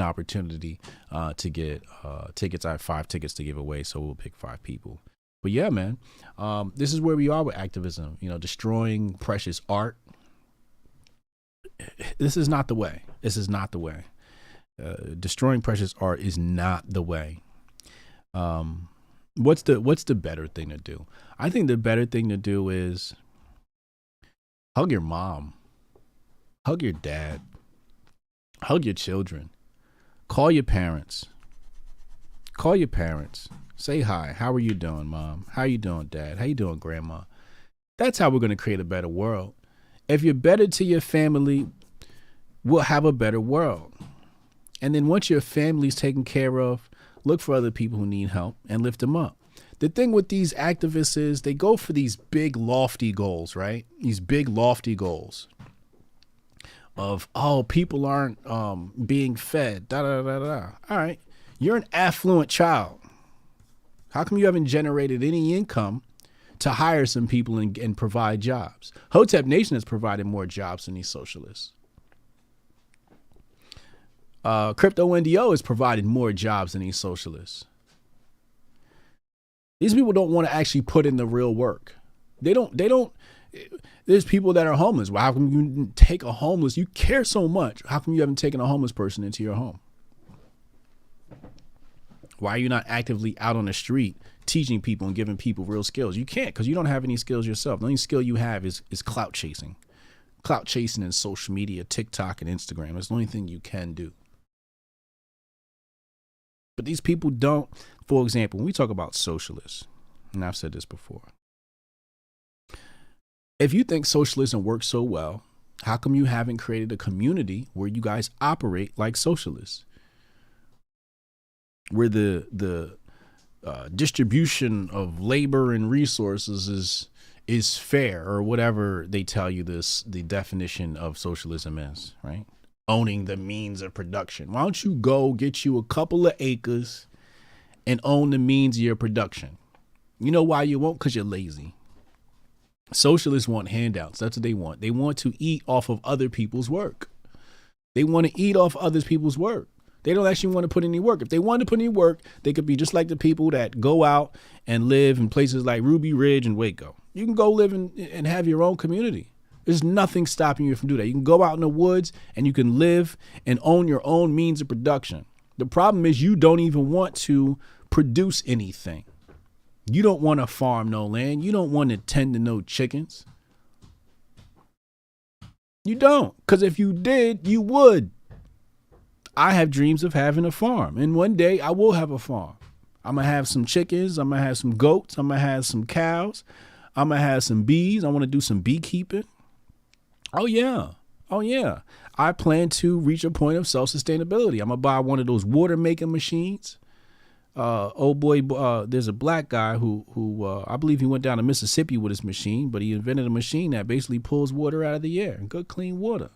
opportunity to get tickets. I have 5 tickets to give away, so we'll pick 5 people. But yeah, man, this is where we are with activism, destroying precious art. This is not the way. Destroying precious art is not the way. What's the better thing to do? I think the better thing to do is hug your mom, hug your dad, hug your children, Call your parents. Call your parents. Say hi. How are you doing, Mom? How you doing, Dad? How you doing, Grandma? That's how we're going to create a better world. If you're better to your family, we'll have a better world. And then once your family's taken care of, look for other people who need help and lift them up. The thing with these activists is they go for these big, lofty goals, right? These big, lofty goals of, oh, people aren't being fed, da-da-da-da. All right. You're an affluent child. How come you haven't generated any income to hire some people and provide jobs? Hotep Nation has provided more jobs than these socialists. Crypto NDO has provided more jobs than these socialists. These people don't want to actually put in the real work. They don't, there's people that are homeless. Well, how come you take a homeless? You care so much. How come you haven't taken a homeless person into your home? Why are you not actively out on the street teaching people and giving people real skills? You can't, because you don't have any skills yourself. The only skill you have is clout chasing. Clout chasing in social media, TikTok and Instagram. It's the only thing you can do. But these people don't. For example, when we talk about socialists, and I've said this before, if you think socialism works so well, how come you haven't created a community where you guys operate like socialists? Where the distribution of labor and resources is fair, or whatever they tell you the definition of socialism is, right? Owning the means of production. Why don't you go get you a couple of acres and own the means of your production? You know why you won't? Because you're lazy. Socialists want handouts. That's what they want. They want to eat off of other people's work. They want to eat off other people's work. They don't actually want to put any work. If they wanted to put any work, they could be just like the people that go out and live in places like Ruby Ridge and Waco. You can go live and have your own community. There's nothing stopping you from doing that. You can go out in the woods and you can live and own your own means of production. The problem is you don't even want to produce anything. You don't want to farm no land. You don't want to tend to no chickens. You don't, because if you did, you would. I have dreams of having a farm, and one day I will have a farm. I'm going to have some chickens. I'm going to have some goats. I'm going to have some cows. I'm going to have some bees. I want to do some beekeeping. Oh, yeah. Oh, yeah. I plan to reach a point of self-sustainability. I'm going to buy one of those water making machines. There's a black guy who I believe he went down to Mississippi with his machine, but he invented a machine that basically pulls water out of the air, good, clean water.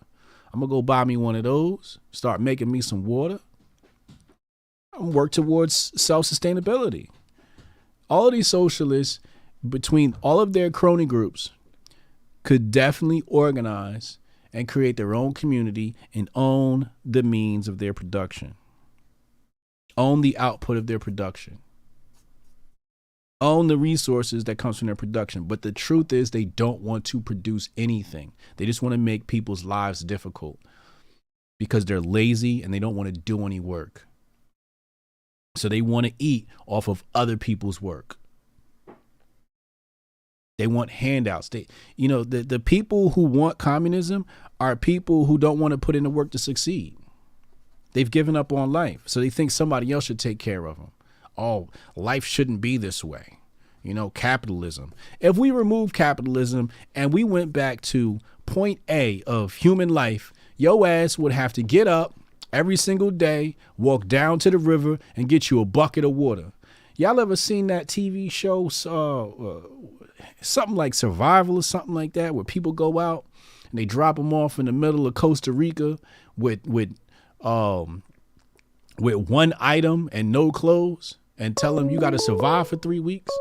I'm going to go buy me one of those, start making me some water, and work towards self-sustainability. All of these socialists, between all of their crony groups, could definitely organize and create their own community and own the means of their production. Own the output of their production. Own the resources that comes from their production. But the truth is they don't want to produce anything. They just want to make people's lives difficult because they're lazy and they don't want to do any work. So they want to eat off of other people's work. They want handouts. The people who want communism are people who don't want to put in the work to succeed. They've given up on life. So they think somebody else should take care of them. Oh, life shouldn't be this way. Capitalism. If we remove capitalism and we went back to point A of human life, your ass would have to get up every single day, walk down to the river and get you a bucket of water. Y'all ever seen that TV show, something like Survival or something like that, where people go out and they drop them off in the middle of Costa Rica with one item and no clothes and tell them you got to survive for 3 weeks?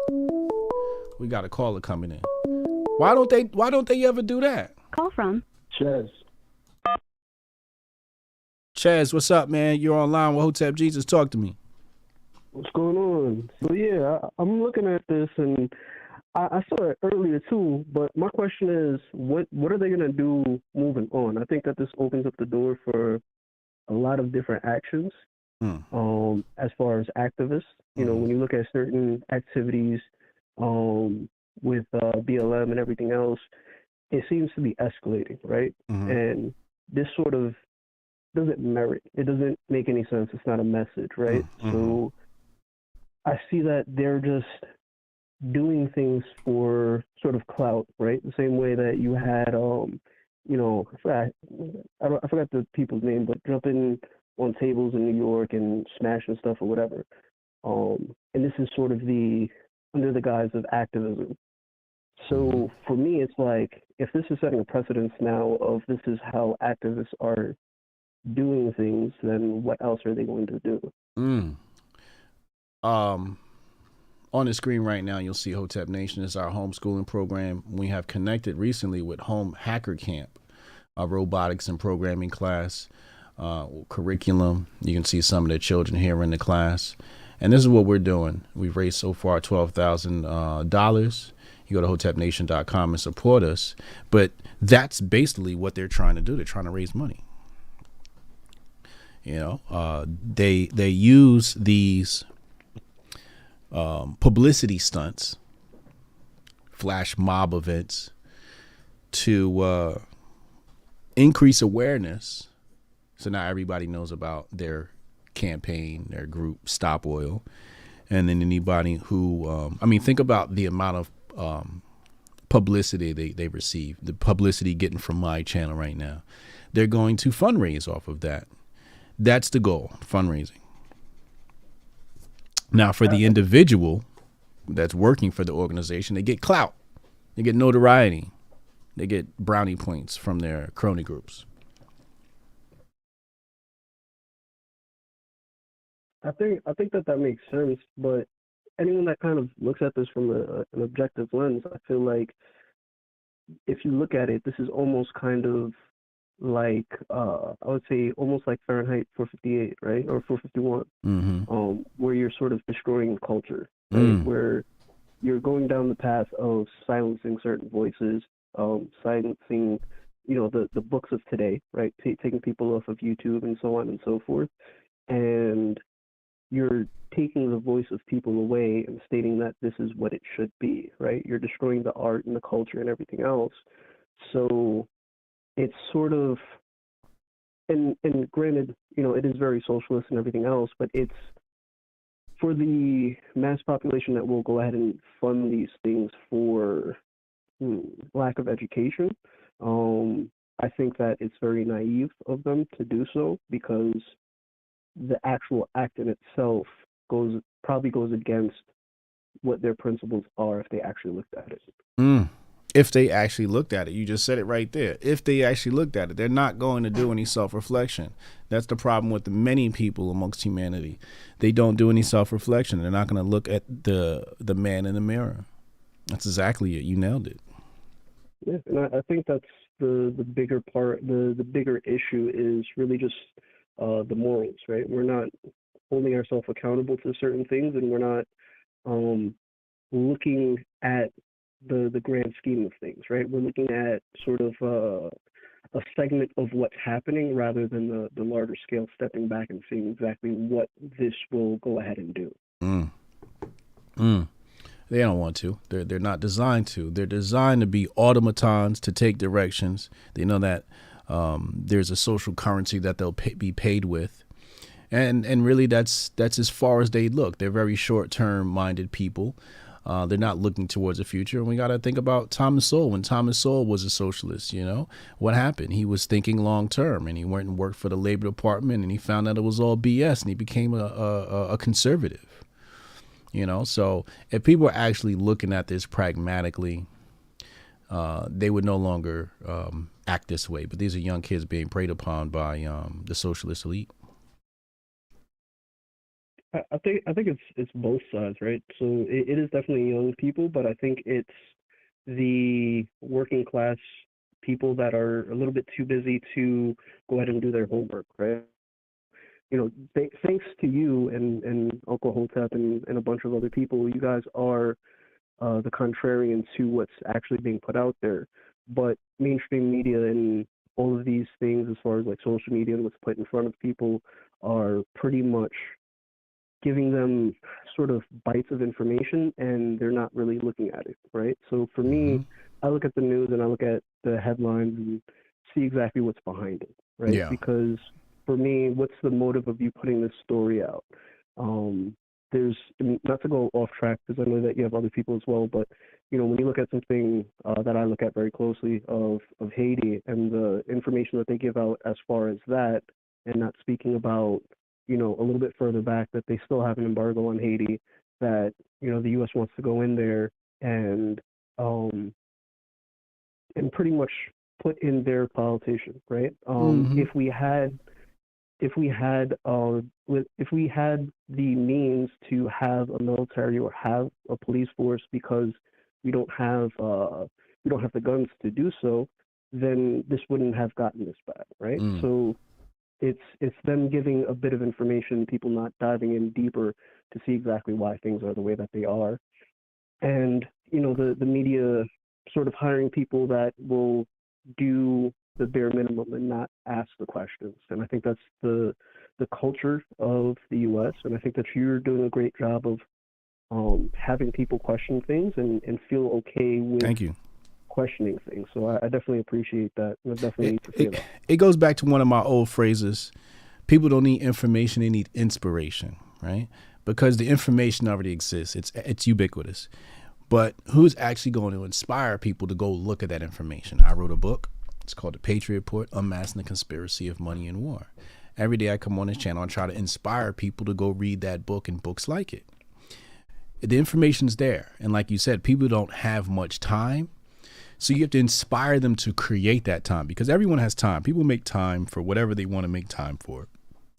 We got a caller coming in. Why don't they ever do that? Call from Chaz. Chaz, what's up, man? You're online with Hotep Jesus. Talk to me. What's going on? So yeah, I'm looking at this, and I saw it earlier too. But my question is, what are they gonna do moving on? I think that this opens up the door for a lot of different actions. As far as activists, when you look at certain activities with BLM and everything else, it seems to be escalating, right? And this sort of doesn't merit. It doesn't make any sense. It's not a message, right? So I see that they're just doing things for sort of clout, right? The same way that you had, I forgot the people's name, but jumping on tables in New York and smashing stuff or whatever. And this is sort of under the guise of activism. So for me, it's like, if this is setting a precedence now of this is how activists are doing things, then what else are they going to do? On the screen right now, you'll see Hotep Nation is our homeschooling program. We have connected recently with Home Hacker Camp, a robotics and programming class curriculum. You can see some of the children here in the class. And this is what we're doing. We've raised so far $12,000. You go to hotepnation.com and support us. But that's basically what they're trying to do. They're trying to raise money. They use these publicity stunts, flash mob events, to increase awareness. So now everybody knows about their campaign, their group, Stop Oil. And then anybody who, think about the amount of publicity they receive, the publicity getting from my channel right now. They're going to fundraise off of that. That's the goal, fundraising. Now, for the individual that's working for the organization, they get clout, they get notoriety, they get brownie points from their crony groups. I think that makes sense, but anyone that kind of looks at this from an objective lens, I feel like if you look at it, this is almost kind of like I would say almost like Fahrenheit 458, right, or 451, where you're sort of destroying culture, right? Where you're going down the path of silencing certain voices, silencing, the books of today, right? Taking people off of YouTube and so on and so forth, and you're taking the voice of people away and stating that this is what it should be, right? You're destroying the art and the culture and everything else. So it's sort of, and granted, it is very socialist and everything else, but it's for the mass population that will go ahead and fund these things for lack of education. I think that it's very naive of them to do so, because the actual act in itself probably goes against what their principles are if they actually looked at it. If they actually looked at it, you just said it right there. If they actually looked at it, they're not going to do any self-reflection. That's the problem with the many people amongst humanity. They don't do any self-reflection. They're not going to look at the man in the mirror. That's exactly it. You nailed it. Yeah, and I think that's the bigger part. The bigger issue is really just the morals, right? We're not holding ourselves accountable to certain things, and we're not looking at the grand scheme of things, right? We're looking at sort of a segment of what's happening rather than the larger scale, stepping back and seeing exactly what this will go ahead and do. They don't want to. They're not designed to. They're designed to be automatons, to take directions. They know that there's a social currency that they'll be paid with. And really that's as far as they look. They're very short-term minded people. They're not looking towards the future. And we got to think about Thomas Sowell. When Thomas Sowell was a socialist, what happened? He was thinking long term, and he went and worked for the Labor Department, and he found out it was all BS, and he became a conservative. So if people are actually looking at this pragmatically, they would no longer act this way. But these are young kids being preyed upon by the socialist elite. I think it's both sides, right? So it is definitely young people, but I think it's the working class people that are a little bit too busy to go ahead and do their homework, right? Thanks to you and Uncle Hotep and a bunch of other people, you guys are the contrarian to what's actually being put out there. But mainstream media and all of these things, as far as like social media and what's put in front of people, are pretty much giving them sort of bites of information, and they're not really looking at it, right? So for me, I look at the news and I look at the headlines and see exactly what's behind it, right? Yeah. Because for me, what's the motive of you putting this story out? There's, not to go off track because I know that you have other people as well, but when you look at something that I look at very closely of Haiti and the information that they give out as far as that, and not speaking about a little bit further back that they still have an embargo on Haiti, that the U.S. wants to go in there and pretty much put in their politician, right? If we had the means to have a military or have a police force, because we don't have the guns to do so, then this wouldn't have gotten this bad, right? So it's them giving a bit of information, people not diving in deeper to see exactly why things are the way that they are, and the media sort of hiring people that will do the bare minimum and not ask the questions. And I think that's the culture of the U.S. And I think that you're doing a great job of having people question things and feel okay with questioning things. So I definitely appreciate that. I definitely need to say that. It goes back to one of my old phrases. People don't need information, they need inspiration, right? Because the information already exists. It's ubiquitous. But who's actually going to inspire people to go look at that information? I wrote a book. It's called The Patriot Report, Unmasking the Conspiracy of Money and War. Every day I come on this channel and try to inspire people to go read that book and books like it. The information's there. And like you said, people don't have much time. So you have to inspire them to create that time, because everyone has time. People make time for whatever they want to make time for.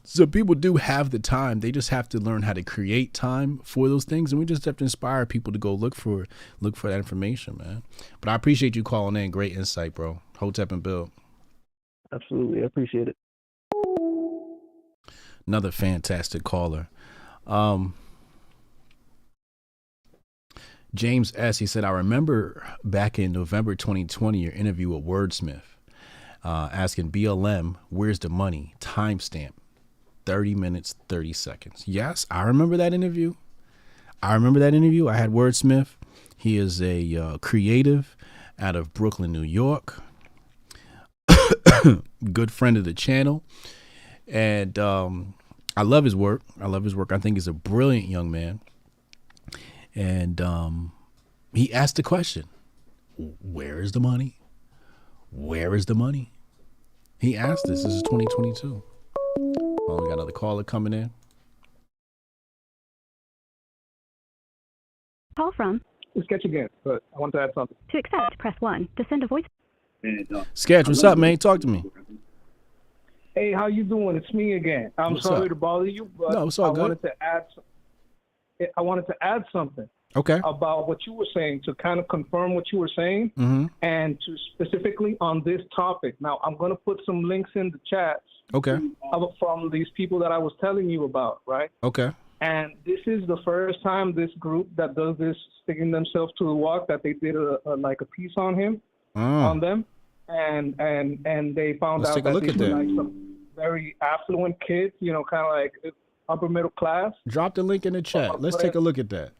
So people do have the time. They just have to learn how to create time for those things. And we just have to inspire people to go look for that information, man. But I appreciate you calling in. Great insight, bro. Hotep and Bill. Absolutely. I appreciate it. Another fantastic caller. James S., he said, I remember back in November 2020, your interview with Wordsmith, asking BLM, where's the money? Timestamp, 30 minutes, 30 seconds. Yes, I remember that interview. I had Wordsmith. He is a creative out of Brooklyn, New York. Good friend of the channel. And I love his work. I think he's a brilliant young man. And he asked the question, where is the money? Where is the money? He asked this. This is 2022. Oh, we got another caller coming in. Call from. Sketch again, but I want to add something. To accept, press 1. To send a voice. Sketch, what's up, man? Talk to me. Hey, how you doing? It's me again. I'm What's sorry up? to bother you, but No, it's all good. I wanted to add something. Okay. About what you were saying, to kind of confirm what you were saying, and to specifically on this topic. Now, I'm going to put some links in the chats. Okay. From these people that I was telling you about, right? Okay. And this is the first time this group that does this, sticking themselves to the walk, that they did a piece on him, on them, and they found Let's out take a that look these at were that. like some very affluent kids, kind of like upper middle class. Drop the link in the chat. Let's take a look at that.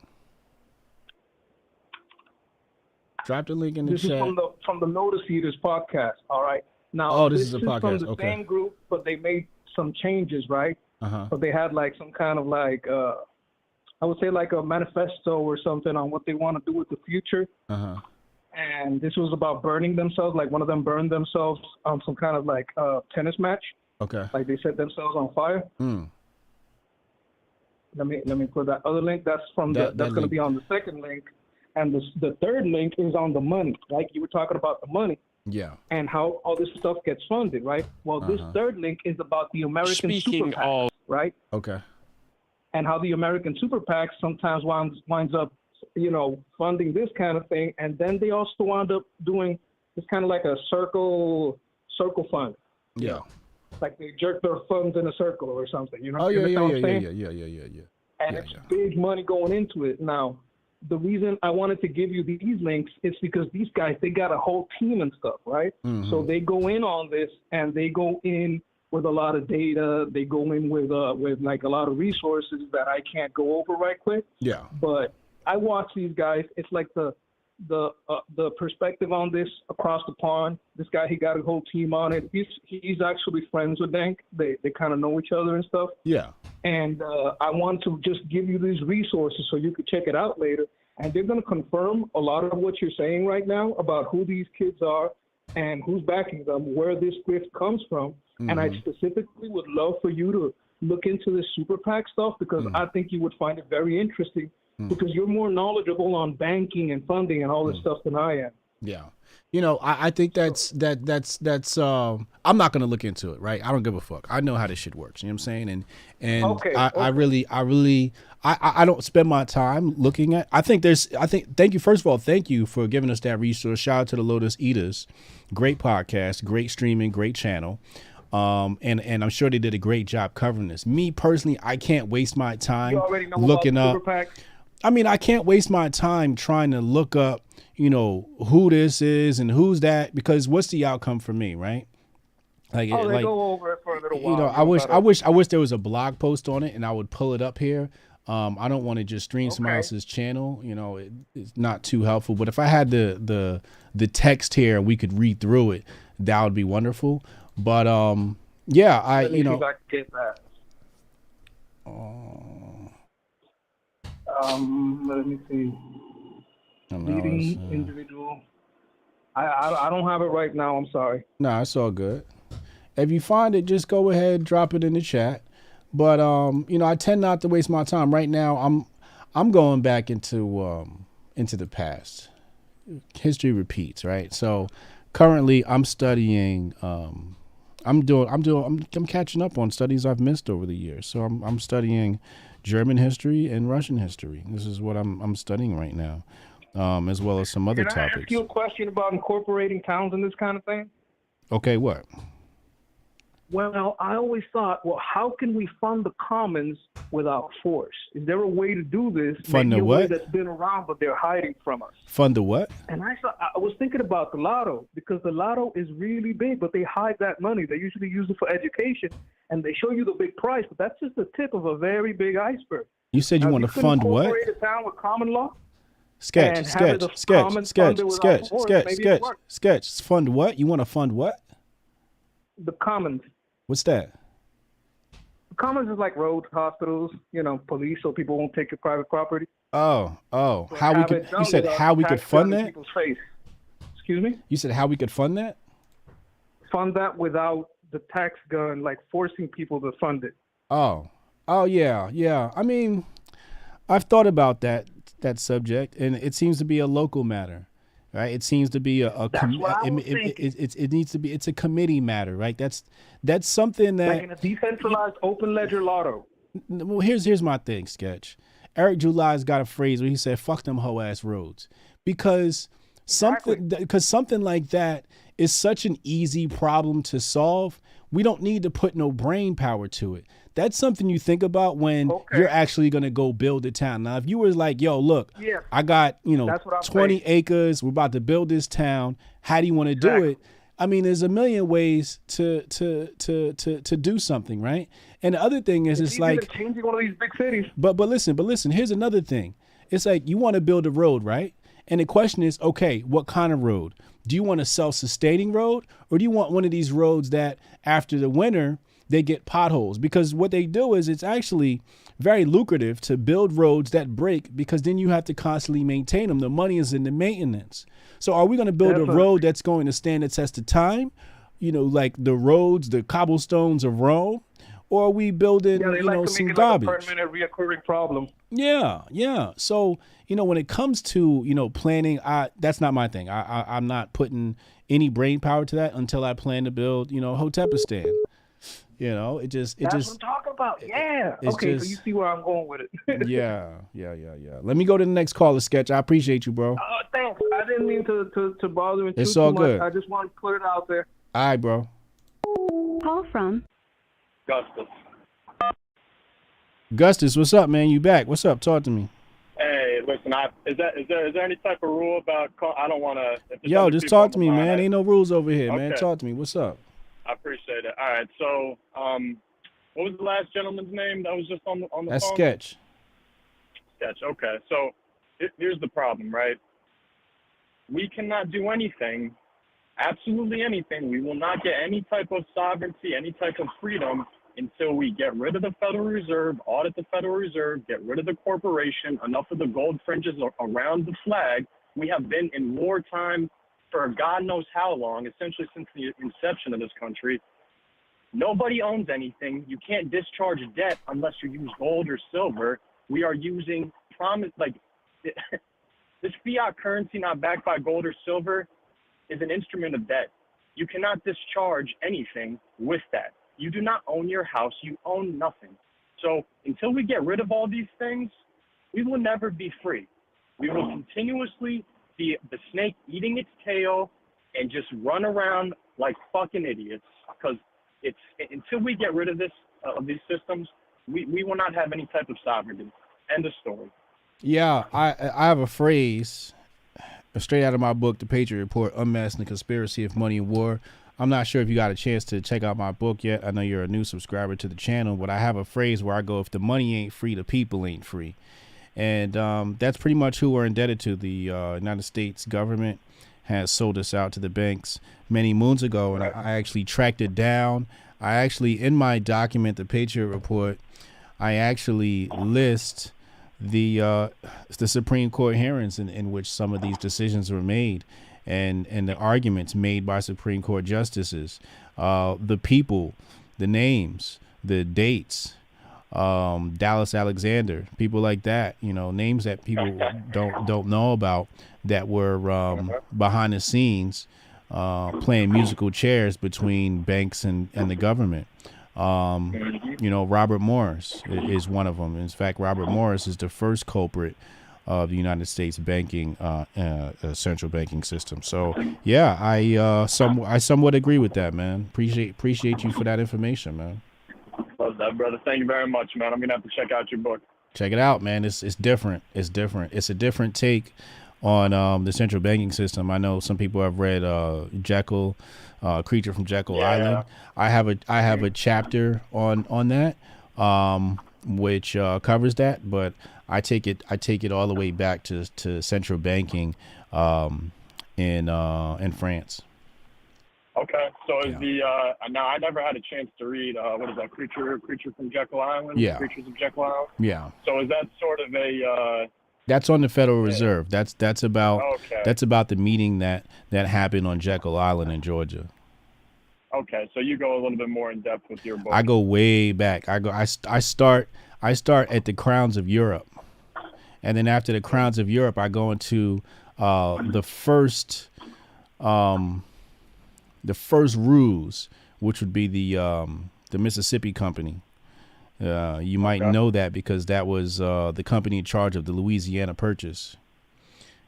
Drop the link in the This chat. is from the Notice Eaters podcast. All right. Now, Oh, this is a podcast. from the Okay. same group, but they made some changes, right? Uh-huh. But they had like some kind of like, I would say like a manifesto or something on what they want to do with the future. Uh-huh. And this was about burning themselves. Like one of them burned themselves on some kind of like tennis match. Okay. Like they set themselves on fire. Let me put that other link. That's from that's going to be on the second link. And the third link is on the money. Like you were talking about the money. Yeah. And how all this stuff gets funded, right? Well, this third link is about the American super PACs, right? Okay. And how the American super PACs sometimes winds up, funding this kind of thing, and then they also wind up doing this kind of like a circle fund. Yeah. Like they jerk their funds in a circle or something, Oh yeah. And it's big money going into it. Now, the reason I wanted to give you these links is because these guys, they got a whole team and stuff, right? So they go in on this, and they go in with a lot of data. They go in with like a lot of resources that I can't go over right quick. Yeah. But I watch these guys. It's like the the perspective on this across the pond. This guy, he got a whole team on it. He's actually friends with Dank. They kind of know each other and stuff. Yeah. And I want to just give you these resources so you could check it out later. And they're going to confirm a lot of what you're saying right now about who these kids are and who's backing them, where this gift comes from. Mm-hmm. And I specifically would love for you to look into this super PAC stuff because I think you would find it very interesting because you're more knowledgeable on banking and funding and all this stuff than I am. Yeah. You know, I think that's I'm not going to look into it, right? I don't give a fuck. I know how this shit works. You know what I'm saying? And okay. I really don't spend my time looking at, thank you. First of all, thank you for giving us that resource. Shout out to the Lotus Eaters. Great podcast, great streaming, great channel. And I'm sure they did a great job covering this. Me personally, I can't waste my time looking up. I mean, I can't waste my time trying to look up, you know, who this is and who's that, because what's the outcome for me, right? Like, they go over it for a little while. You know, I wish there was a blog post on it and I would pull it up here. I don't want to just stream somebody else's channel. You know, it's not too helpful. But if I had the text here and we could read through it, that would be wonderful. But yeah, Let me see if I can get that. Let me see. Leading individual. I don't have it right now. I'm sorry. No, it's all good. If you find it, just go ahead, drop it in the chat. But you know, I tend not to waste my time. Right now, I'm going back into the past. History repeats, right? So currently, I'm studying. I'm catching up on studies I've missed over the years. So I'm studying German history and Russian history. This is what I'm studying right now, as well as some other topics. Can I ask you a question about incorporating towns and this kind of thing? Okay, what? Well, I always thought, well, how can we fund the commons without force? Is there a way to do this? Fund the what? That's been around, but they're hiding from us. Fund the what? And I was thinking about the lotto, because the lotto is really big, but they hide that money. They usually use it for education, and they show you the big price, but that's just the tip of a very big iceberg. You said you want to fund what? Incorporate a town with common law? Sketch. Fund what? You want to fund what? The commons. What's that? The commons is like roads, hospitals, you know, police, so people won't take your private property. Oh, So how we could? You said how we could fund that? Excuse me? You said how we could fund that? Fund that without the tax gun, like forcing people to fund it. Oh, yeah. I mean, I've thought about that subject, and it seems to be a local matter. Right, it seems to be it's a committee matter, right? That's something that, like in a decentralized open ledger lotto. Well, here's my thing, Sketch. Eric July's got a phrase where he said, "Fuck them hoe ass roads," because something like that is such an easy problem to solve. We don't need to put no brain power to it. That's something you think about when you're actually going to go build a town. Now, if you were like, yo, look, I got, 20 acres. We're about to build this town. How do you want to do it? I mean, there's a million ways to do something, right? And the other thing is, it's like changing one of these big cities. But listen, here's another thing. It's like you want to build a road, right? And the question is, okay, what kind of road? Do you want a self-sustaining road, or do you want one of these roads that after the winter they get potholes? Because what they do is it's actually very lucrative to build roads that break, because then you have to constantly maintain them. The money is in the maintenance. So are we going to build a road that's going to stand the test of time? You know, like the roads, the cobblestones of Rome? Or are we building, some garbage? Like a permanent reoccurring problem. Yeah. So, when it comes to, planning, that's not my thing. I'm not putting any brain power to that until I plan to build, Hotepistan. That's what I'm talking about. Yeah. Okay, so you see where I'm going with it. Yeah. Let me go to the next caller, Sketch. I appreciate you, bro. Thanks. I didn't mean to bother you it's all too good. much. I just want to put it out there. All right, bro. Call from Gustus, what's up, man? You back? What's up? Talk to me. Hey, listen, is there any type of rule about I don't want to... Yo, just talk to me, man. Ain't no rules over here, man. Talk to me. What's up? I appreciate it. All right, so what was the last gentleman's name that was just on the phone? That's Sketch. Okay. So here's the problem, right? we cannot do anything, absolutely anything. We will not get any type of sovereignty, any type of freedom until we get rid of the Federal Reserve, audit the Federal Reserve, get rid of the corporation, enough of the gold fringes around the flag. We have been in wartime for God knows how long, essentially since the inception of this country. Nobody owns anything. You can't discharge debt unless you use gold or silver. We are using this fiat currency not backed by gold or silver is an instrument of debt. You cannot discharge anything with that. You do not own your house. You own nothing. So until we get rid of all these things, we will never be free. We will continuously be the snake eating its tail and just run around like fucking idiots. Because it's until we get rid of these systems, we will not have any type of sovereignty. End of story. Yeah, I have a phrase straight out of my book, The Patriot Report, Unmasking the Conspiracy of Money and War. I'm not sure if you got a chance to check out my book yet. I know you're a new subscriber to the channel, but I have a phrase where I go, if the money ain't free, the people ain't free. And that's pretty much who we're indebted to. The United States government has sold us out to the banks many moons ago, and I actually tracked it down. I actually, in my document, The Patriot Report, I actually list the Supreme Court hearings in which some of these decisions were made, and the arguments made by Supreme Court justices, the people, the names, the dates, Dallas Alexander, people like that, names that people don't know about, that were behind the scenes playing musical chairs between banks and the government. Robert Morris is one of them. In fact, Robert Morris is the first culprit of the United States banking, central banking system. So, yeah, I somewhat agree with that, man. Appreciate you for that information, man. Love that, brother. Thank you very much, man. I'm gonna have to check out your book. Check it out, man. It's different. It's different. It's a different take on the central banking system. I know some people have read Jekyll, Creature from Jekyll Island. I have a chapter on that, which covers that, but I take it all the way back to central banking in France. Okay, so is the now I never had a chance to read what is that, Creature from Jekyll Island? Yeah. Creatures of Jekyll Island. Yeah. So is that sort of a that's on the Federal Reserve. That's about the meeting that happened on Jekyll Island in Georgia. Okay, so you go a little bit more in depth with your book. I go way back. I start at the Crowns of Europe, and then after the Crowns of Europe, I go into the first ruse, which would be the Mississippi Company. You might know that because that was the company in charge of the Louisiana Purchase,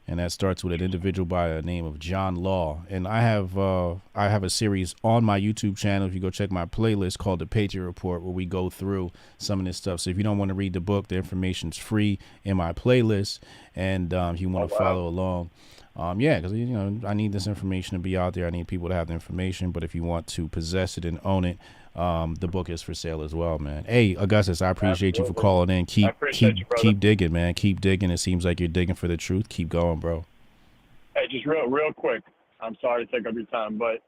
and that starts with an individual by the name of John Law. And I have a series on my YouTube channel. If you go check my playlist called The Patriot Report, where we go through some of this stuff. So if you don't want to read the book, the information's free in my playlist, and if you want to follow along. Because I need this information to be out there. I need people to have the information. But if you want to possess it and own it, the book is for sale as well, man. Hey, Augustus, I appreciate you for calling in. Keep digging, man. Keep digging. It seems like you're digging for the truth. Keep going, bro. Hey, just real quick. I'm sorry to take up your time, but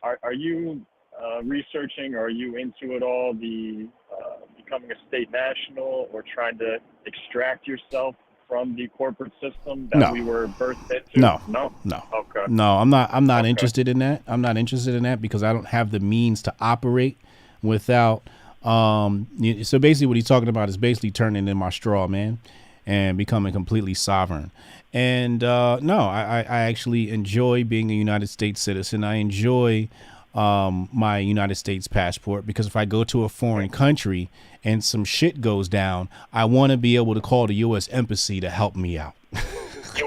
are you researching, or are you into it all, the becoming a state national, or trying to extract yourself from the corporate system that we were birthed into? No. Okay. No, I'm not interested in that. I'm not interested in that because I don't have the means to operate without. So basically, what he's talking about is basically turning in my straw, man, and becoming completely sovereign. And I actually enjoy being a United States citizen. I enjoy my United States passport, because if I go to a foreign country and some shit goes down, I want to be able to call the U.S. Embassy to help me out. You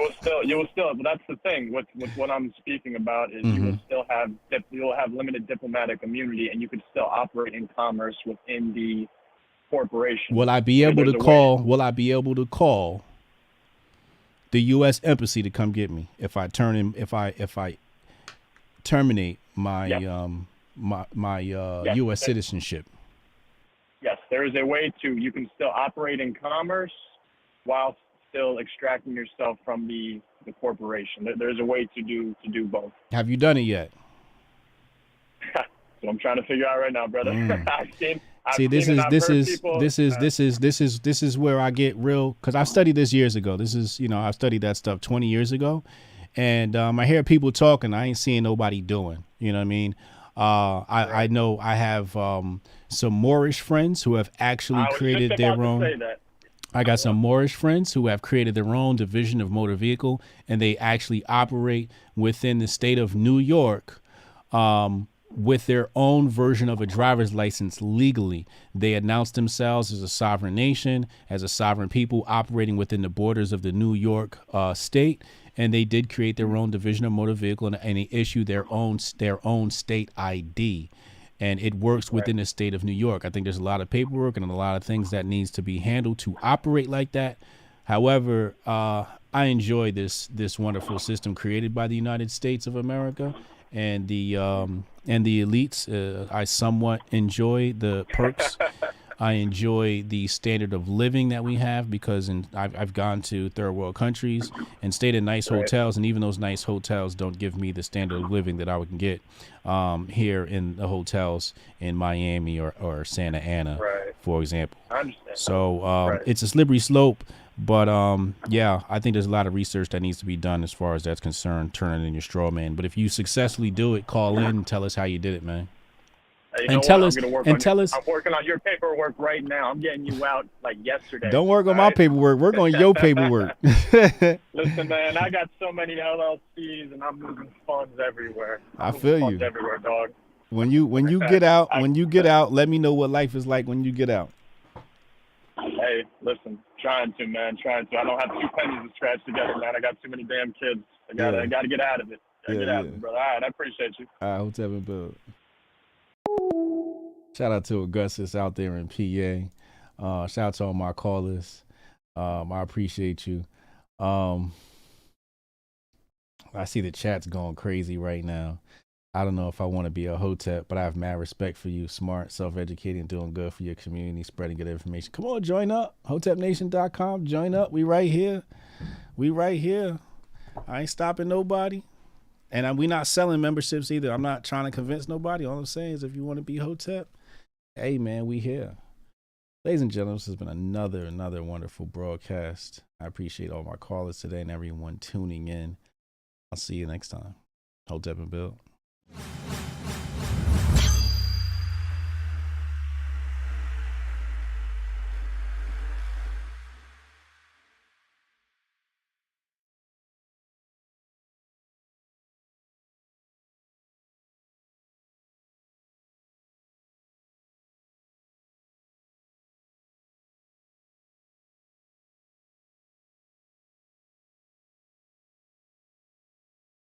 will still, but that's the thing. What I'm speaking about is you will have limited diplomatic immunity, and you can still operate in commerce within the corporation. Will I be able to call the U.S. Embassy to come get me if I terminate my U.S. citizenship? Yes, there is a way you can still operate in commerce while still extracting yourself from the the corporation. There's a way to do both. Have you done it yet? So I'm trying to figure out right now, brother. This is where I get real, because I studied this years ago. I studied that stuff 20 years ago, and I hear people talking. I ain't seeing nobody doing. You know what I mean? I know I have some Moorish friends who have actually created their own. I got some Moorish friends who have created their own division of motor vehicle, and they actually operate within the state of New York. With their own version of a driver's license legally. They announced themselves as a sovereign nation, as a sovereign people operating within the borders of the New York state, and they did create their own division of motor vehicle, and they issue their own state ID, and it works within the state of New York. I think there's a lot of paperwork and a lot of things that needs to be handled to operate like that. However, I enjoy this wonderful system created by the United States of America. And the elites, I somewhat enjoy the perks. I enjoy the standard of living that we have, because I've gone to third world countries and stayed in nice hotels, and even those nice hotels don't give me the standard of living that I would get here in the hotels in Miami or Santa Ana, for example. I understand. So it's a slippery slope. But yeah, I think there's a lot of research that needs to be done as far as that's concerned, turning in your straw man. But if you successfully do it, call in and tell us how you did it, man. I'm working on your paperwork right now. I'm getting you out like yesterday. Don't work on my paperwork. Work on your paperwork. Listen, man, I got so many LLCs and I'm moving funds everywhere. I feel you. Everywhere, dog. When you get out, let me know what life is like when you get out. Hey, listen, trying to. I don't have 2 pennies to scratch together, man. I got too many damn kids. I gotta get out of it. Get out of it, brother. All right, I appreciate you. All right, Hotep and Bill. Shout out to Augustus out there in PA. Shout out to all my callers. I appreciate you. I see the chat's going crazy right now. I don't know if I want to be a Hotep, but I have mad respect for you. Smart, self-educating, doing good for your community, spreading good information. Come on, join up. HotepNation.com. Join up. We right here. I ain't stopping nobody. And we not selling memberships either. I'm not trying to convince nobody. All I'm saying is if you want to be Hotep, hey, man, we here. Ladies and gentlemen, this has been another wonderful broadcast. I appreciate all my callers today and everyone tuning in. I'll see you next time. Hotep and Bill.